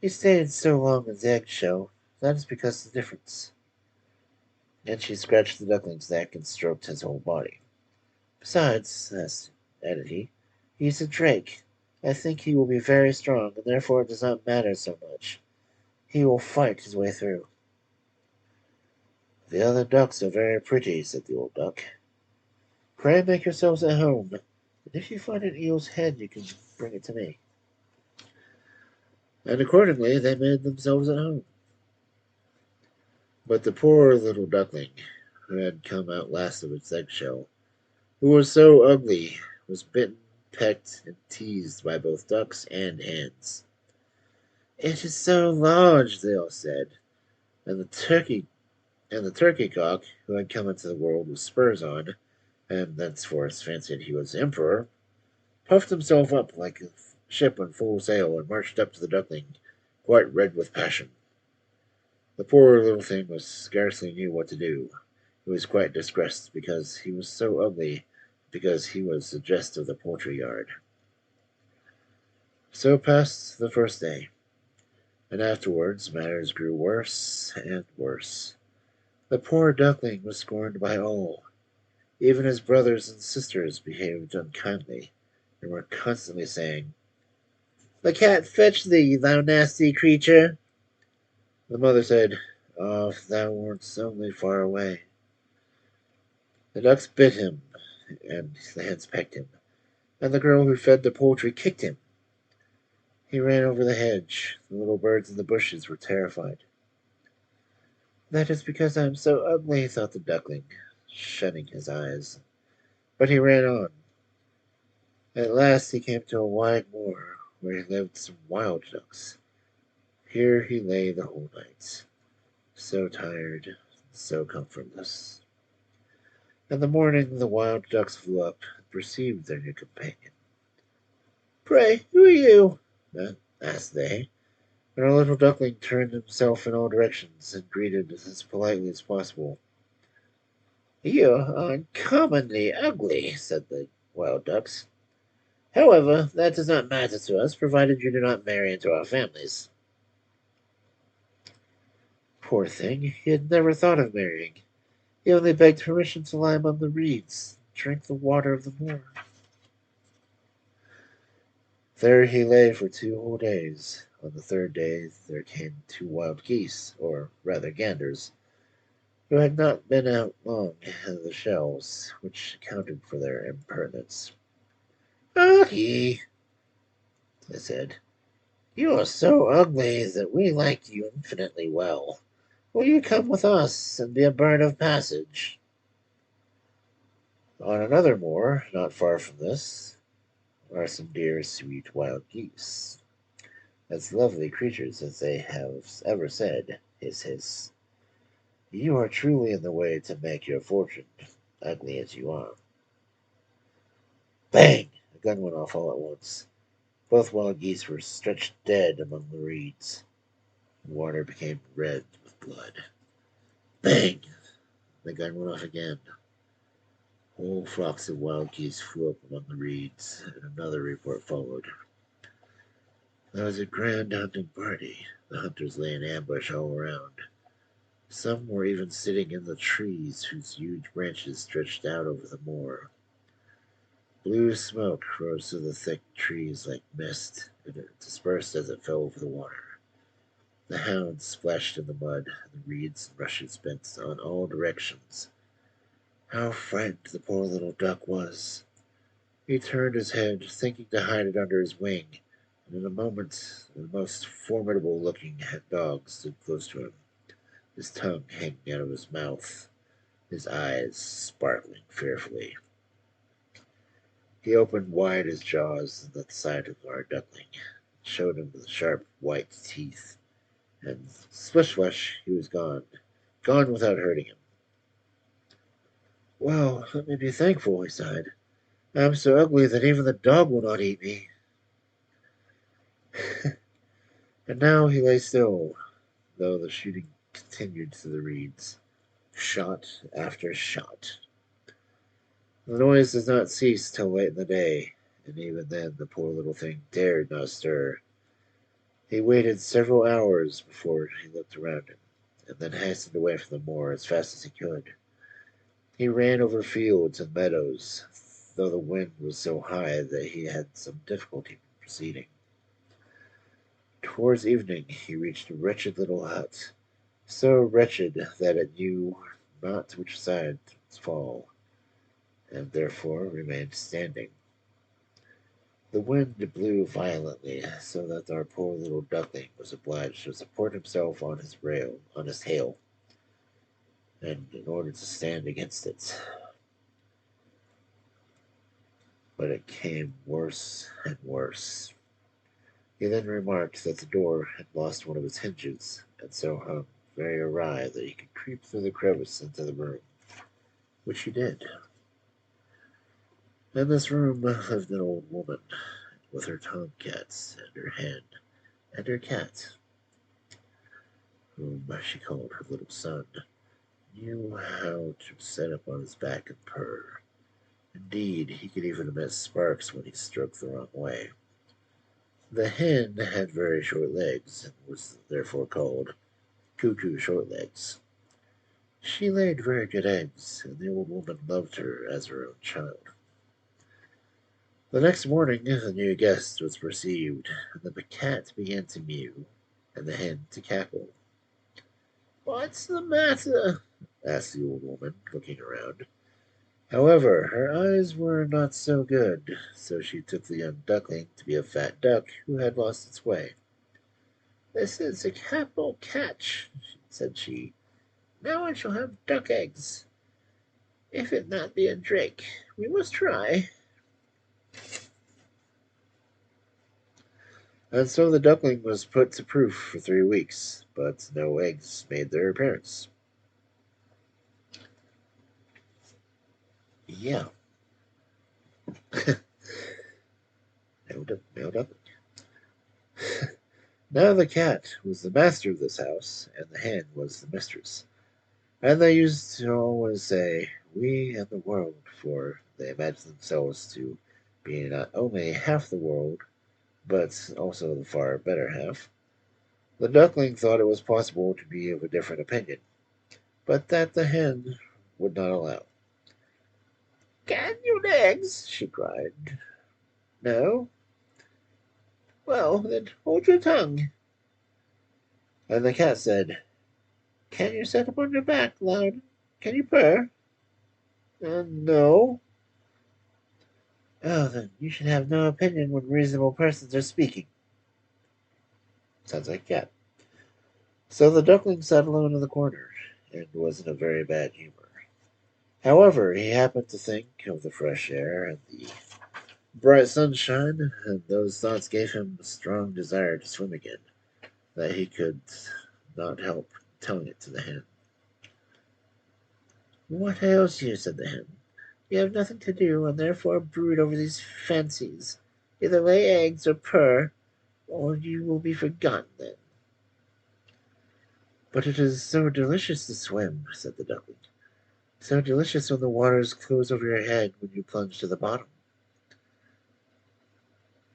He stayed so long in the eggshell, that is because of the difference. And she scratched the duckling's neck and stroked his whole body. Besides, added he is a drake. I think he will be very strong, and therefore it does not matter so much. He will fight his way through. The other ducks are very pretty, said the old duck. Pray make yourselves at home, and if you find an eel's head you can bring it to me. And accordingly they made themselves at home. But the poor little duckling, who had come out last of its eggshell, who was so ugly, was bitten, pecked, and teased by both ducks and hens. It is so large, they all said, and the turkey cock, who had come into the world with spurs on, and thenceforth fancied he was emperor, puffed himself up like a ship on full sail and marched up to the duckling, quite red with passion. The poor little thing was scarcely knew what to do. He was quite distressed because he was so ugly, because he was the jest of the poultry yard. So passed the first day, and afterwards matters grew worse and worse. The poor duckling was scorned by all. Even his brothers and sisters behaved unkindly, and were constantly saying, The cat fetch thee, thou nasty creature. The mother said, Oh, if thou wert only far away. The ducks bit him, and the hens pecked him, and the girl who fed the poultry kicked him. He ran over the hedge. The little birds in the bushes were terrified. That is because I am so ugly, thought the duckling, shutting his eyes. But he ran on. At last he came to a wide moor where lived some wild ducks. Here he lay the whole night, so tired, so comfortless. In the morning the wild ducks flew up and perceived their new companion. Pray, who are you? Asked they, and our little duckling turned himself in all directions and greeted as politely as possible. You are uncommonly ugly, said the wild ducks. However, that does not matter to us, provided you do not marry into our families. Poor thing, he had never thought of marrying. He only begged permission to lie among the reeds, drink the water of the moor. There he lay for 2 whole days. On the third day there came 2 wild geese, or rather ganders, who had not been out long in the shells, which accounted for their impertinence. Ah, he, they said, you are so ugly that we like you infinitely well. Will you come with us and be a bird of passage? On another moor, not far from this, are some dear, sweet wild geese, as lovely creatures as they have ever said, hiss, hiss. You are truly in the way to make your fortune, ugly as you are. Bang! A gun went off all at once. Both wild geese were stretched dead among the reeds. The water became red with blood. Bang! The gun went off again. Whole flocks of wild geese flew up among the reeds, and another report followed. There was a grand hunting party. The hunters lay in ambush all around. Some were even sitting in the trees whose huge branches stretched out over the moor. Blue smoke rose through the thick trees like mist, and it dispersed as it fell over the water. The hounds splashed in the mud, and the reeds and rushes bent in all directions. How frightened the poor little duck was! He turned his head, thinking to hide it under his wing, and in a moment the most formidable-looking dog stood close to him, his tongue hanging out of his mouth, his eyes sparkling fearfully. He opened wide his jaws at the sight of our duckling, showed him the sharp white teeth, and swish swish he was gone, gone without hurting him. Well, let me be thankful, he sighed. I am so ugly that even the dog will not eat me. And now he lay still, though the shooting continued through the reeds, shot after shot. The noise did not cease till late in the day, and even then the poor little thing dared not stir. He waited several hours before he looked around him, and then hastened away from the moor as fast as he could. He ran over fields and meadows, though the wind was so high that he had some difficulty in proceeding. Towards evening he reached a wretched little hut, so wretched that it knew not which side to fall, and therefore remained standing. The wind blew violently, so that our poor little duckling was obliged to support himself on his tail, and in order to stand against it. But it came worse and worse. He then remarked that the door had lost one of its hinges, and so hung very awry that he could creep through the crevice into the room, which he did. In this room lived an old woman, with her tomcats and her hen and her cat, whom she called her little son, knew how to sit up on his back and purr. Indeed, he could even emit sparks when he stroked the wrong way. The hen had very short legs, and was therefore called Cuckoo Shortlegs. She laid very good eggs, and the old woman loved her as her own child. The next morning the new guest was perceived, and the cat began to mew, and the hen to cackle. "What's the matter?" asked the old woman, looking around. However, her eyes were not so good, so she took the young duckling to be a fat duck who had lost its way. "This is a capital catch," said she. "Now I shall have duck eggs. If it not be a drake, we must try." And so the duckling was put to proof for 3 weeks, but no eggs made their appearance. Yeah, no duckling. Now the cat was the master of this house, and the hen was the mistress. And they used to always say, "We and the world," for they imagined themselves to be not only half the world, but also the far better half. The duckling thought it was possible to be of a different opinion, but that the hen would not allow. "Can you eggs?" she cried. "No." "Well, then hold your tongue." And the cat said, "Can you sit up on your back, loud? Can you purr?" No." "Oh, then you should have no opinion when reasonable persons are speaking." Sounds like a cat. So the duckling sat alone in the corner, and was in a very bad humor. However, he happened to think of the fresh air and the bright sunshine, and those thoughts gave him a strong desire to swim again, that he could not help telling it to the hen. "What ails you?" said the hen. "You have nothing to do, and therefore brood over these fancies. Either lay eggs or purr, or you will be forgotten then." "But it is so delicious to swim," said the duckling. So delicious when the waters close over your head when you plunge to the bottom.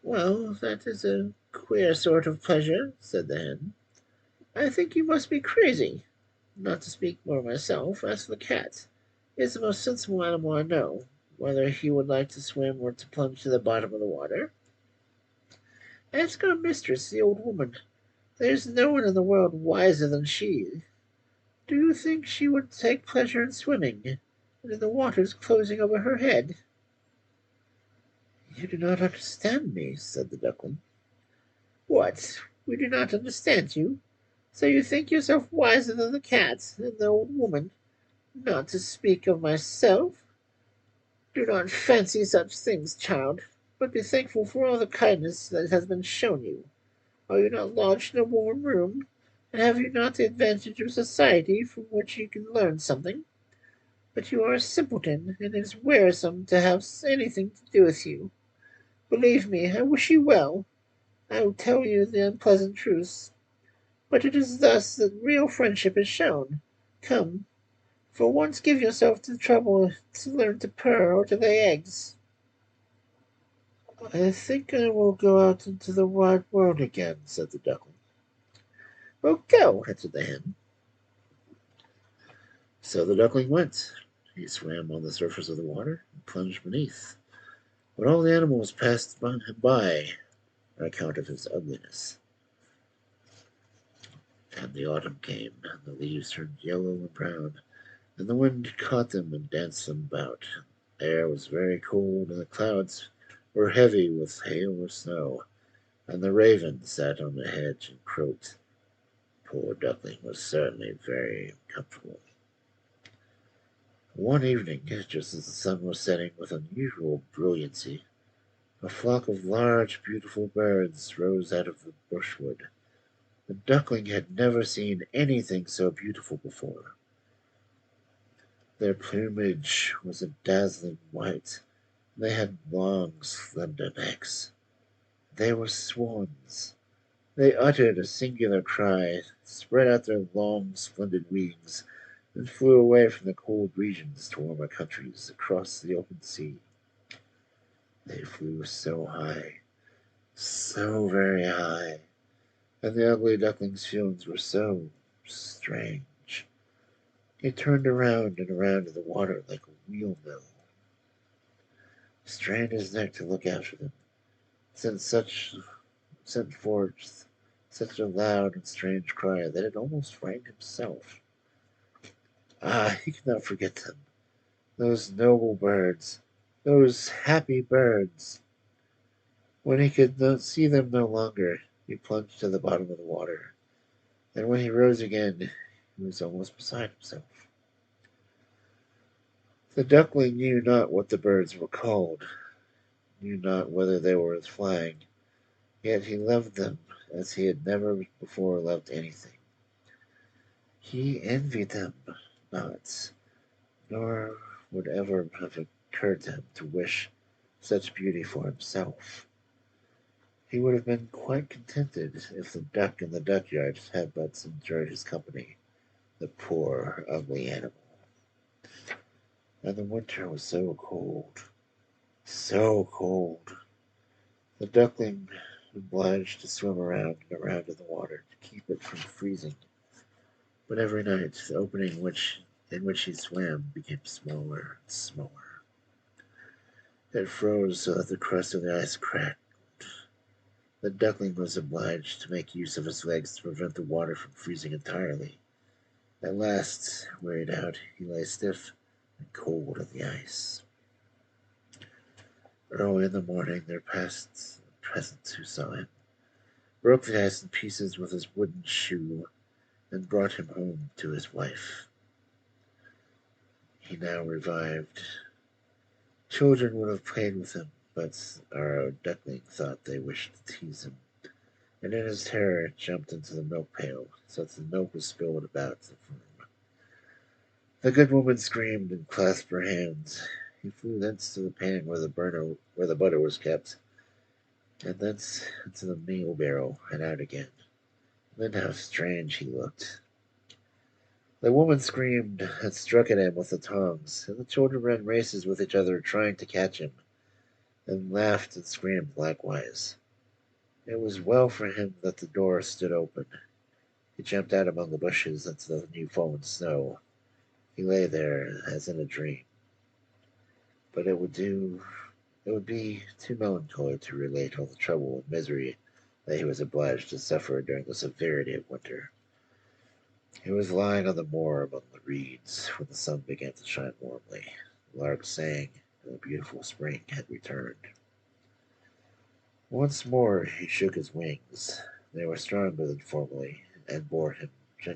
Well, that is a queer sort of pleasure, said the hen. I think you must be crazy. Not to speak more myself, as for the cat, he is the most sensible animal I know. Whether he would like to swim or to plunge to the bottom of the water, ask our mistress, the old woman. There is no one in the world wiser than she. Do you think she would take pleasure in swimming, and in the waters closing over her head? You do not understand me, said the duckling. What? We do not understand you? So you think yourself wiser than the cat and the old woman? Not to speak of myself? Do not fancy such things, child, but be thankful for all the kindness that has been shown you. Are you not lodged in a warm room? And have you not the advantage of society from which you can learn something? But you are a simpleton, and it is wearisome to have anything to do with you. Believe me, I wish you well. I will tell you the unpleasant truth. But it is thus that real friendship is shown. Come, for once give yourself the trouble to learn to purr or to lay eggs. I think I will go out into the wide world again, said the duckling. Well, go, answered the hen. So the duckling went. He swam on the surface of the water and plunged beneath. But all the animals passed him by on account of his ugliness. And the autumn came, and the leaves turned yellow and brown, and the wind caught them and danced them about. The air was very cold, and the clouds were heavy with hail or snow, and the raven sat on the hedge and croaked. Poor duckling was certainly very uncomfortable. One evening, just as the sun was setting with unusual brilliancy, a flock of large, beautiful birds rose out of the brushwood. The duckling had never seen anything so beautiful before. Their plumage was a dazzling white. They had long, slender necks. They were swans. They uttered a singular cry, spread out their long, splendid wings, and flew away from the cold regions to warmer countries across the open sea. They flew so high, so very high, and the ugly duckling's feelings were so strange. He turned around and around in the water like a wheel mill, strained his neck to look after them, sent forth such a loud and strange cry that it almost frightened himself. Ah, he could not forget them, those noble birds, those happy birds. When he could see them no longer, he plunged to the bottom of the water, and when he rose again, he was almost beside himself. The duckling knew not what the birds were called, knew not whether they were flying, yet he loved them as he had never before loved anything. He envied them not, nor would ever have occurred to him to wish such beauty for himself. He would have been quite contented if the duck in the duckyard had but enjoyed his company, the poor, ugly animal. And the winter was so cold, so cold. The duckling was obliged to swim around and around in the water to keep it from freezing. But every night the opening in which he swam became smaller and smaller. It froze so that the crust of the ice cracked. The duckling was obliged to make use of his legs to prevent the water from freezing entirely. At last, wearied out, he lay stiff and cold on the ice. Early in the morning there passed a peasant who saw him, broke the ice in pieces with his wooden shoe, and brought him home to his wife. He now revived. Children would have played with him, but our duckling thought they wished to tease him, and in his terror jumped into the milk pail, so that the milk was spilled about the room. The good woman screamed and clasped her hands. He flew thence to the pan where the butter was kept, and thence into the meal barrel and out again. Then how strange he looked! The woman screamed and struck at him with the tongs, and the children ran races with each other trying to catch him, and laughed and screamed likewise. It was well for him that the door stood open. He jumped out among the bushes into the new fallen snow. He lay there as in a dream. But it would be too melancholy to relate all the trouble and misery that he was obliged to suffer during the severity of winter. He was lying on the moor among the reeds when the sun began to shine warmly. The larks sang, and the beautiful spring had returned. Once more he shook his wings. They were stronger than formerly, and bore him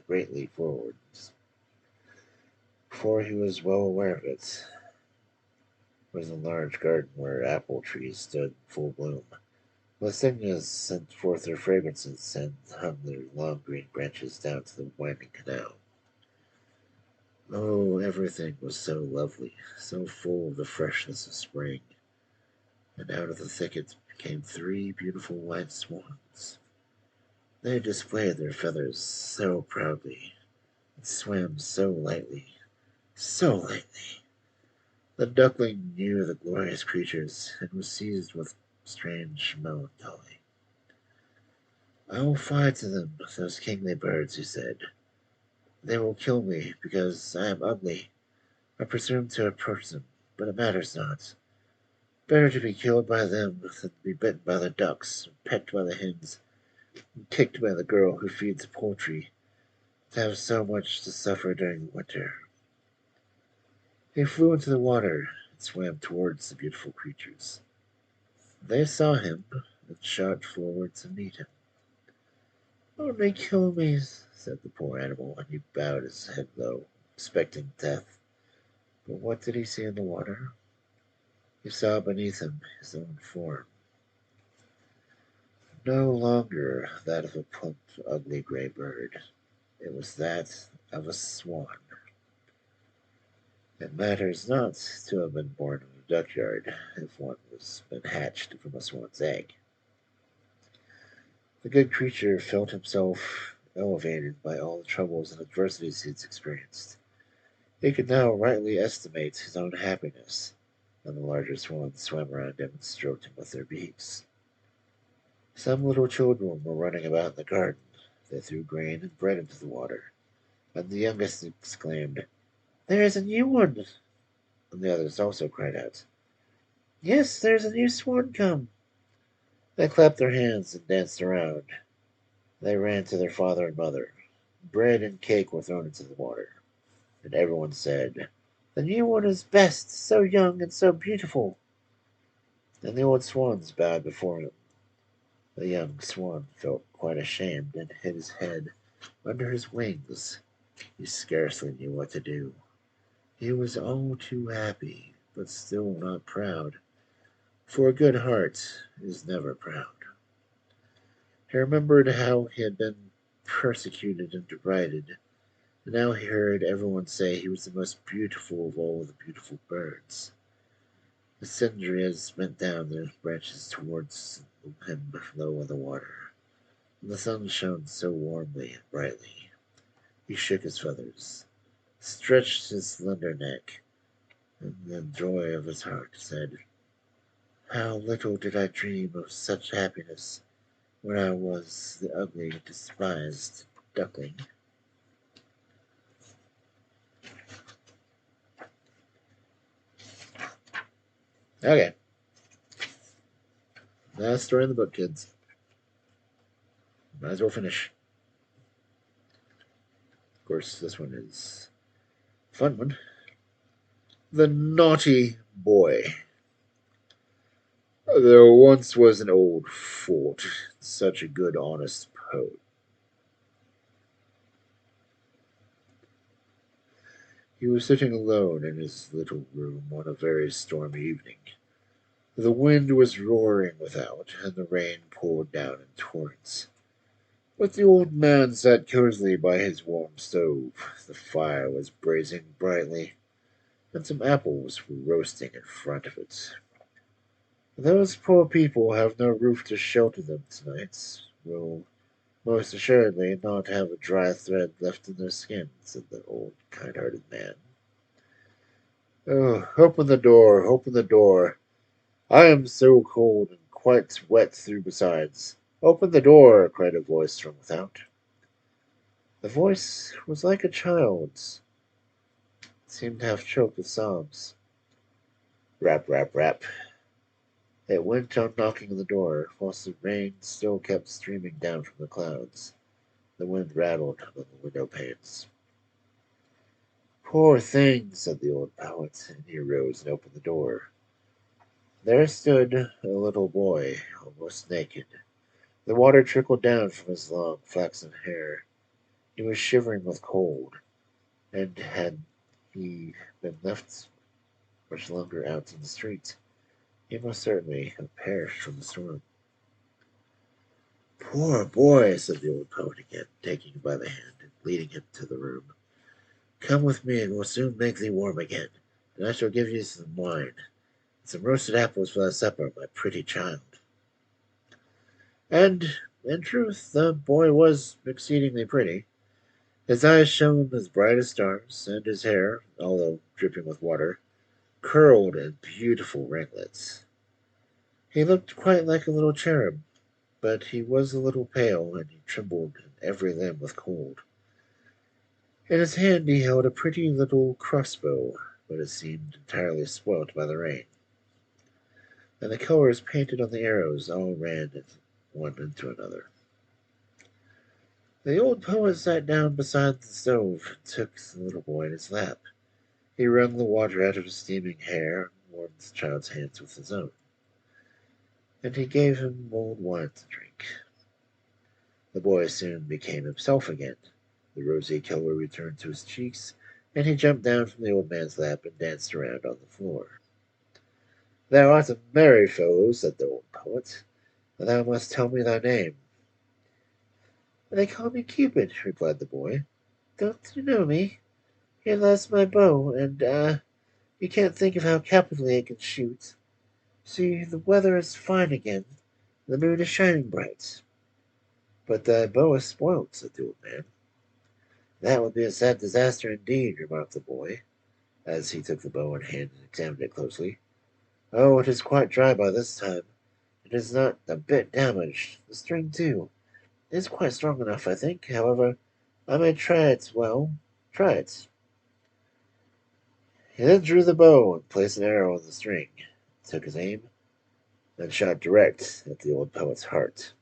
greatly forwards. Before he was well aware of it, was a large garden where apple trees stood in full bloom. Lasagnas sent forth their fragrances and hung their long green branches down to the winding canal. Oh, everything was so lovely, so full of the freshness of spring, and out of the thicket came three beautiful white swans. They displayed their feathers so proudly, and swam so lightly. The duckling knew the glorious creatures, and was seized with strange melancholy. I will fly to them, those kingly birds, he said. They will kill me, because I am ugly. I presume to approach them, but it matters not. Better to be killed by them than to be bitten by the ducks, pecked by the hens, and kicked by the girl who feeds the poultry, to have so much to suffer during the winter. He flew into the water and swam towards the beautiful creatures. They saw him and shot forward to meet him. Only kill me, said the poor animal, and he bowed his head low, expecting death. But what did he see in the water? He saw beneath him his own form, no longer that of a plump, ugly gray bird. It was that of a swan. It matters not to have been born in a duckyard if one has been hatched from a swan's egg. The good creature felt himself elevated by all the troubles and adversities he had experienced. He could now rightly estimate his own happiness, and the larger swans swam around him and stroked him with their beaks. Some little children were running about in the garden. They threw grain and bread into the water, and the youngest exclaimed, "There is a new one!" And the others also cried out, "Yes, there is a new swan come!" They clapped their hands and danced around. They ran to their father and mother. Bread and cake were thrown into the water, and everyone said, "The new one is best, so young and so beautiful." And the old swans bowed before him. The young swan felt quite ashamed and hid his head under his wings. He scarcely knew what to do. He was all too happy, but still not proud, for a good heart is never proud. He remembered how he had been persecuted and derided, and now he heard everyone say he was the most beautiful of all the beautiful birds. The cindrias bent down their branches towards him below in the water, and the sun shone so warmly and brightly. He shook his feathers, stretched his slender neck, and in the joy of his heart said, "How little did I dream of such happiness when I was the ugly, despised duckling." Okay, last story in the book, kids. Might as well finish. Of course, this one is a fun one. The Naughty Boy. There once was an old fort, such a good, honest poet. He was sitting alone in his little room on a very stormy evening. The wind was roaring without, and the rain poured down in torrents. But the old man sat cosily by his warm stove. The fire was blazing brightly, and some apples were roasting in front of it. "Those poor people have no roof to shelter them tonight. Will Most assuredly not have a dry thread left in their skin, said the old kind-hearted man. Oh, open the door, open the door. I am so cold and quite wet through besides. Open the door, cried a voice from without. The voice was like a child's. It seemed half choked with sobs. Rap, rap, rap. It went on knocking on the door, whilst the rain still kept streaming down from the clouds. The wind rattled on the window panes. Poor thing, said the old poet, and he arose and opened the door. There stood a little boy, almost naked. The water trickled down from his long flaxen hair. He was shivering with cold, and had he been left much longer out in the street, he must certainly have perished from the storm. Poor boy, said the old poet again, taking him by the hand and leading him to the room. Come with me, and we'll soon make thee warm again, and I shall give you some wine, and some roasted apples for thy supper, my pretty child. And, in truth, the boy was exceedingly pretty. His eyes shone as bright as stars, and his hair, although dripping with water, curled in beautiful ringlets. He looked quite like a little cherub, but he was a little pale, and he trembled in every limb with cold. In his hand he held a pretty little crossbow, but it seemed entirely spoilt by the rain, and the colors painted on the arrows all ran one into another. The old poet sat down beside the stove and took the little boy in his lap. He wrung the water out of his steaming hair and warmed the child's hands with his own, and he gave him mulled wine to drink. The boy soon became himself again. The rosy color returned to his cheeks, and he jumped down from the old man's lap and danced around on the floor. Thou art a merry fellow, said the old poet, and thou must tell me thy name. They call me Cupid, replied the boy. Don't you know me? Here lies my bow, and you can't think of how capitally I can shoot. See, the weather is fine again. The moon is shining bright. But thy bow is spoilt, said the old man. That would be a sad disaster indeed, remarked the boy, as he took the bow in hand and examined it closely. Oh, it is quite dry by this time. It is not a bit damaged. The string, too, is quite strong enough, I think. However, I may try it. Well, try it. He then drew the bow and placed an arrow on the string, took his aim, and shot direct at the old poet's heart.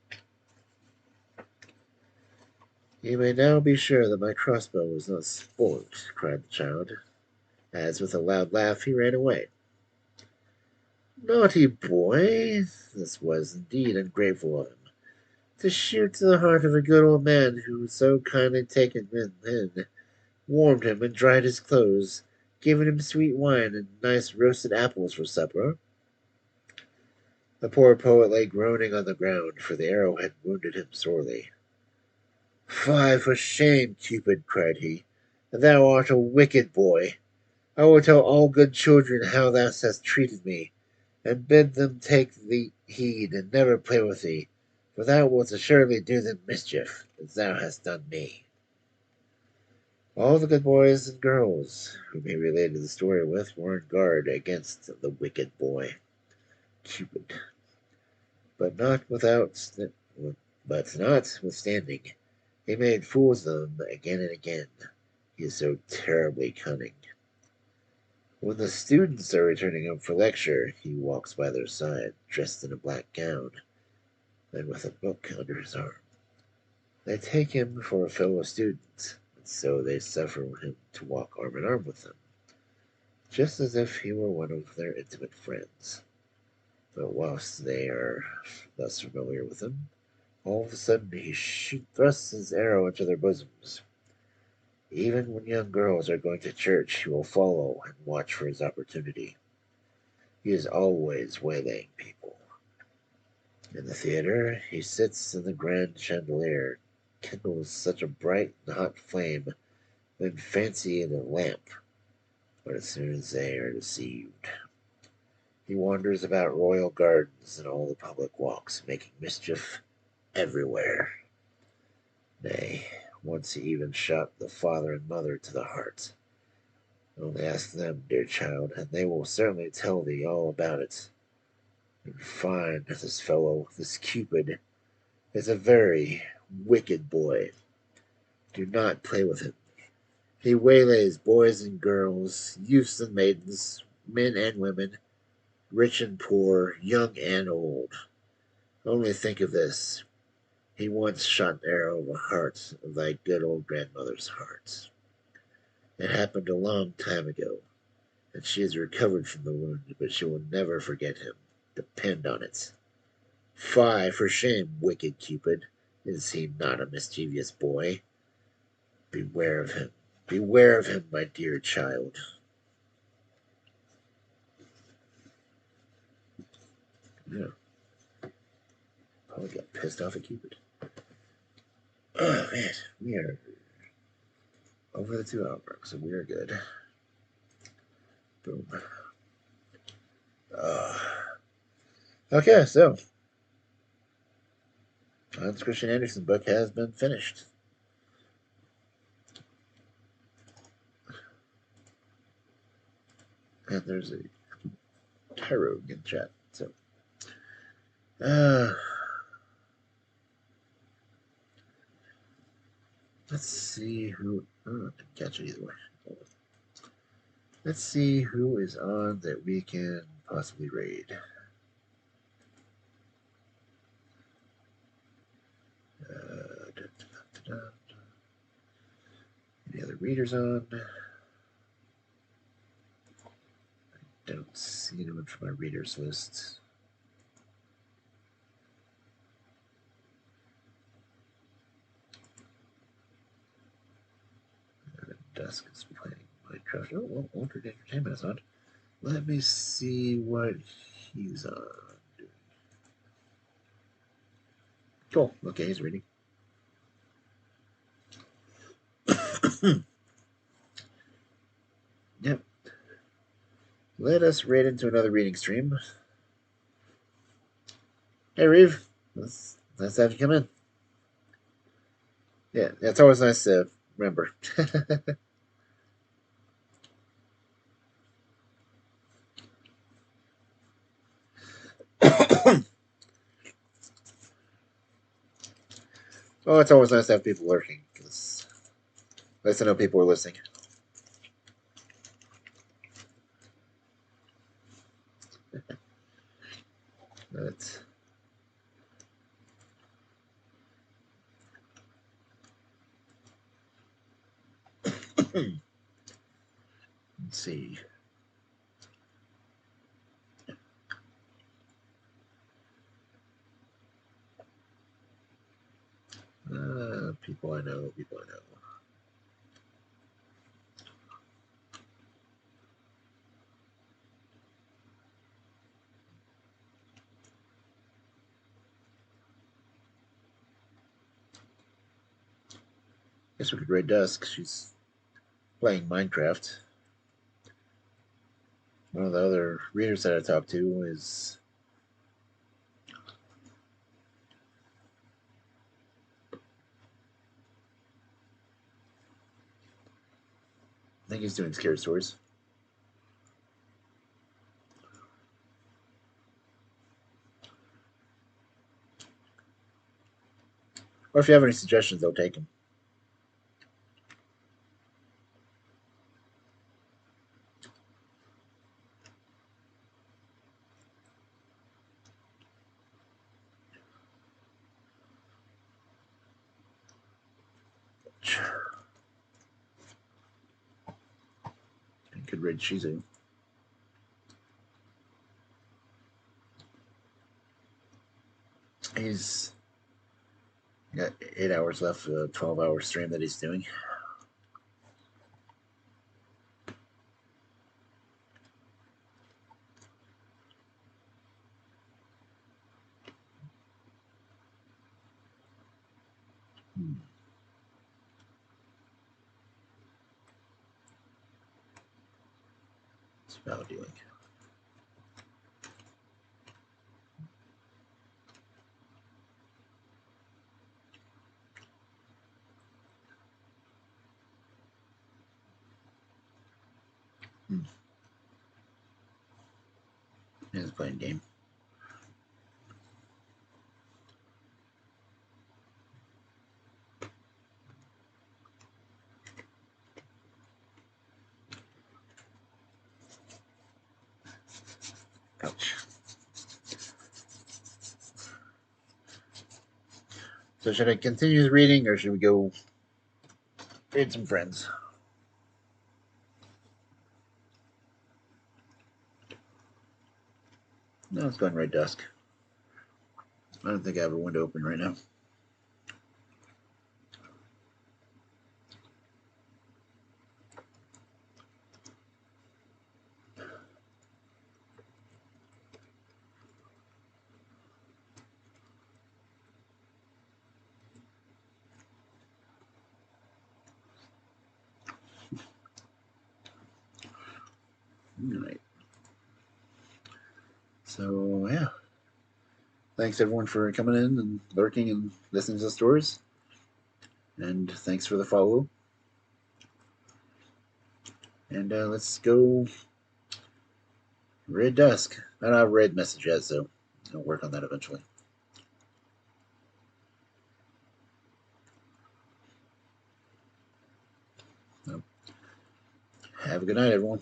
You may now be sure that my crossbow is not spoilt, cried the child, as with a loud laugh he ran away. Naughty boy! This was indeed ungrateful of him, to shoot to the heart of a good old man who was so kindly taken him in, warmed him and dried his clothes, given him sweet wine and nice roasted apples for supper. The poor poet lay groaning on the ground, for the arrow had wounded him sorely. Fie for shame, Cupid, cried he. Thou art a wicked boy. I will tell all good children how thou hast treated me, and bid them take thee heed and never play with thee, for thou wilt assuredly do them mischief, as thou hast done me. All the good boys and girls whom he related the story with were on guard against the wicked boy, Cupid, but notwithstanding, he made fools of them again and again. He is so terribly cunning. When the students are returning home for lecture, he walks by their side, dressed in a black gown, and with a book under his arm. They take him for a fellow student, and so they suffer him to walk arm in arm with them, just as if he were one of their intimate friends. But whilst they are thus familiar with him, all of a sudden he thrusts his arrow into their bosoms. Even when young girls are going to church, he will follow and watch for his opportunity. He is always waylaying people. In the theater, he sits in the grand chandelier, kindles such a bright and hot flame, then fancy it a lamp. But as soon as they are deceived, he wanders about royal gardens and all the public walks, making mischief everywhere. Nay, once he even shot the father and mother to the heart. Only ask them, dear child, and they will certainly tell thee all about it. And find this fellow, this Cupid, is a very wicked boy. Do not play with him. He waylays boys and girls, youths and maidens, men and women, rich and poor, young and old. Only think of this. He once shot an arrow in the heart of thy good old grandmother's heart. It happened a long time ago, and she has recovered from the wound, but she will never forget him. Depend on it. Fie for shame, wicked Cupid. Is he not a mischievous boy? Beware of him. Beware of him, my dear child. Yeah, probably got pissed off at Cupid. Oh, man. We are over the 2 hour mark, so we are good. Boom. Okay, so Hans Christian Andersen book has been finished. And there's a tarot in chat. So, let's see who. Oh, I didn't catch it either way. Let's see who is on that we can possibly raid. Any other readers on? I don't see anyone from my readers list. Dusk is playing Minecraft. Oh, well, Altered Entertainment is on. Let me see what he's on. Cool. Okay, he's reading. Yep. Let us raid into another reading stream. Hey, Reeve. Nice to have you come in. Yeah, it's always nice to remember. Oh, it's always nice to have people lurking, because at least I know people are listening. Let's see. People I know, people I know. Guess we could raid Dusk. She's playing Minecraft. One of the other readers that I talked to is I think he's doing scary stories. Or if you have any suggestions, I'll take them. You could raid Shizu. He's got 8 hours left of a 12-hour stream that he's doing. It's about dealing. He's playing game. Ouch. So should I continue the reading or should we go read some friends? No, let's go ahead and read Dusk. I don't think I have a window open right now. All right. So, yeah. Thanks everyone for coming in and lurking and listening to the stories. And thanks for the follow. And let's go read Dusk. I don't have a read message yet, so I'll work on that eventually. So, have a good night, everyone.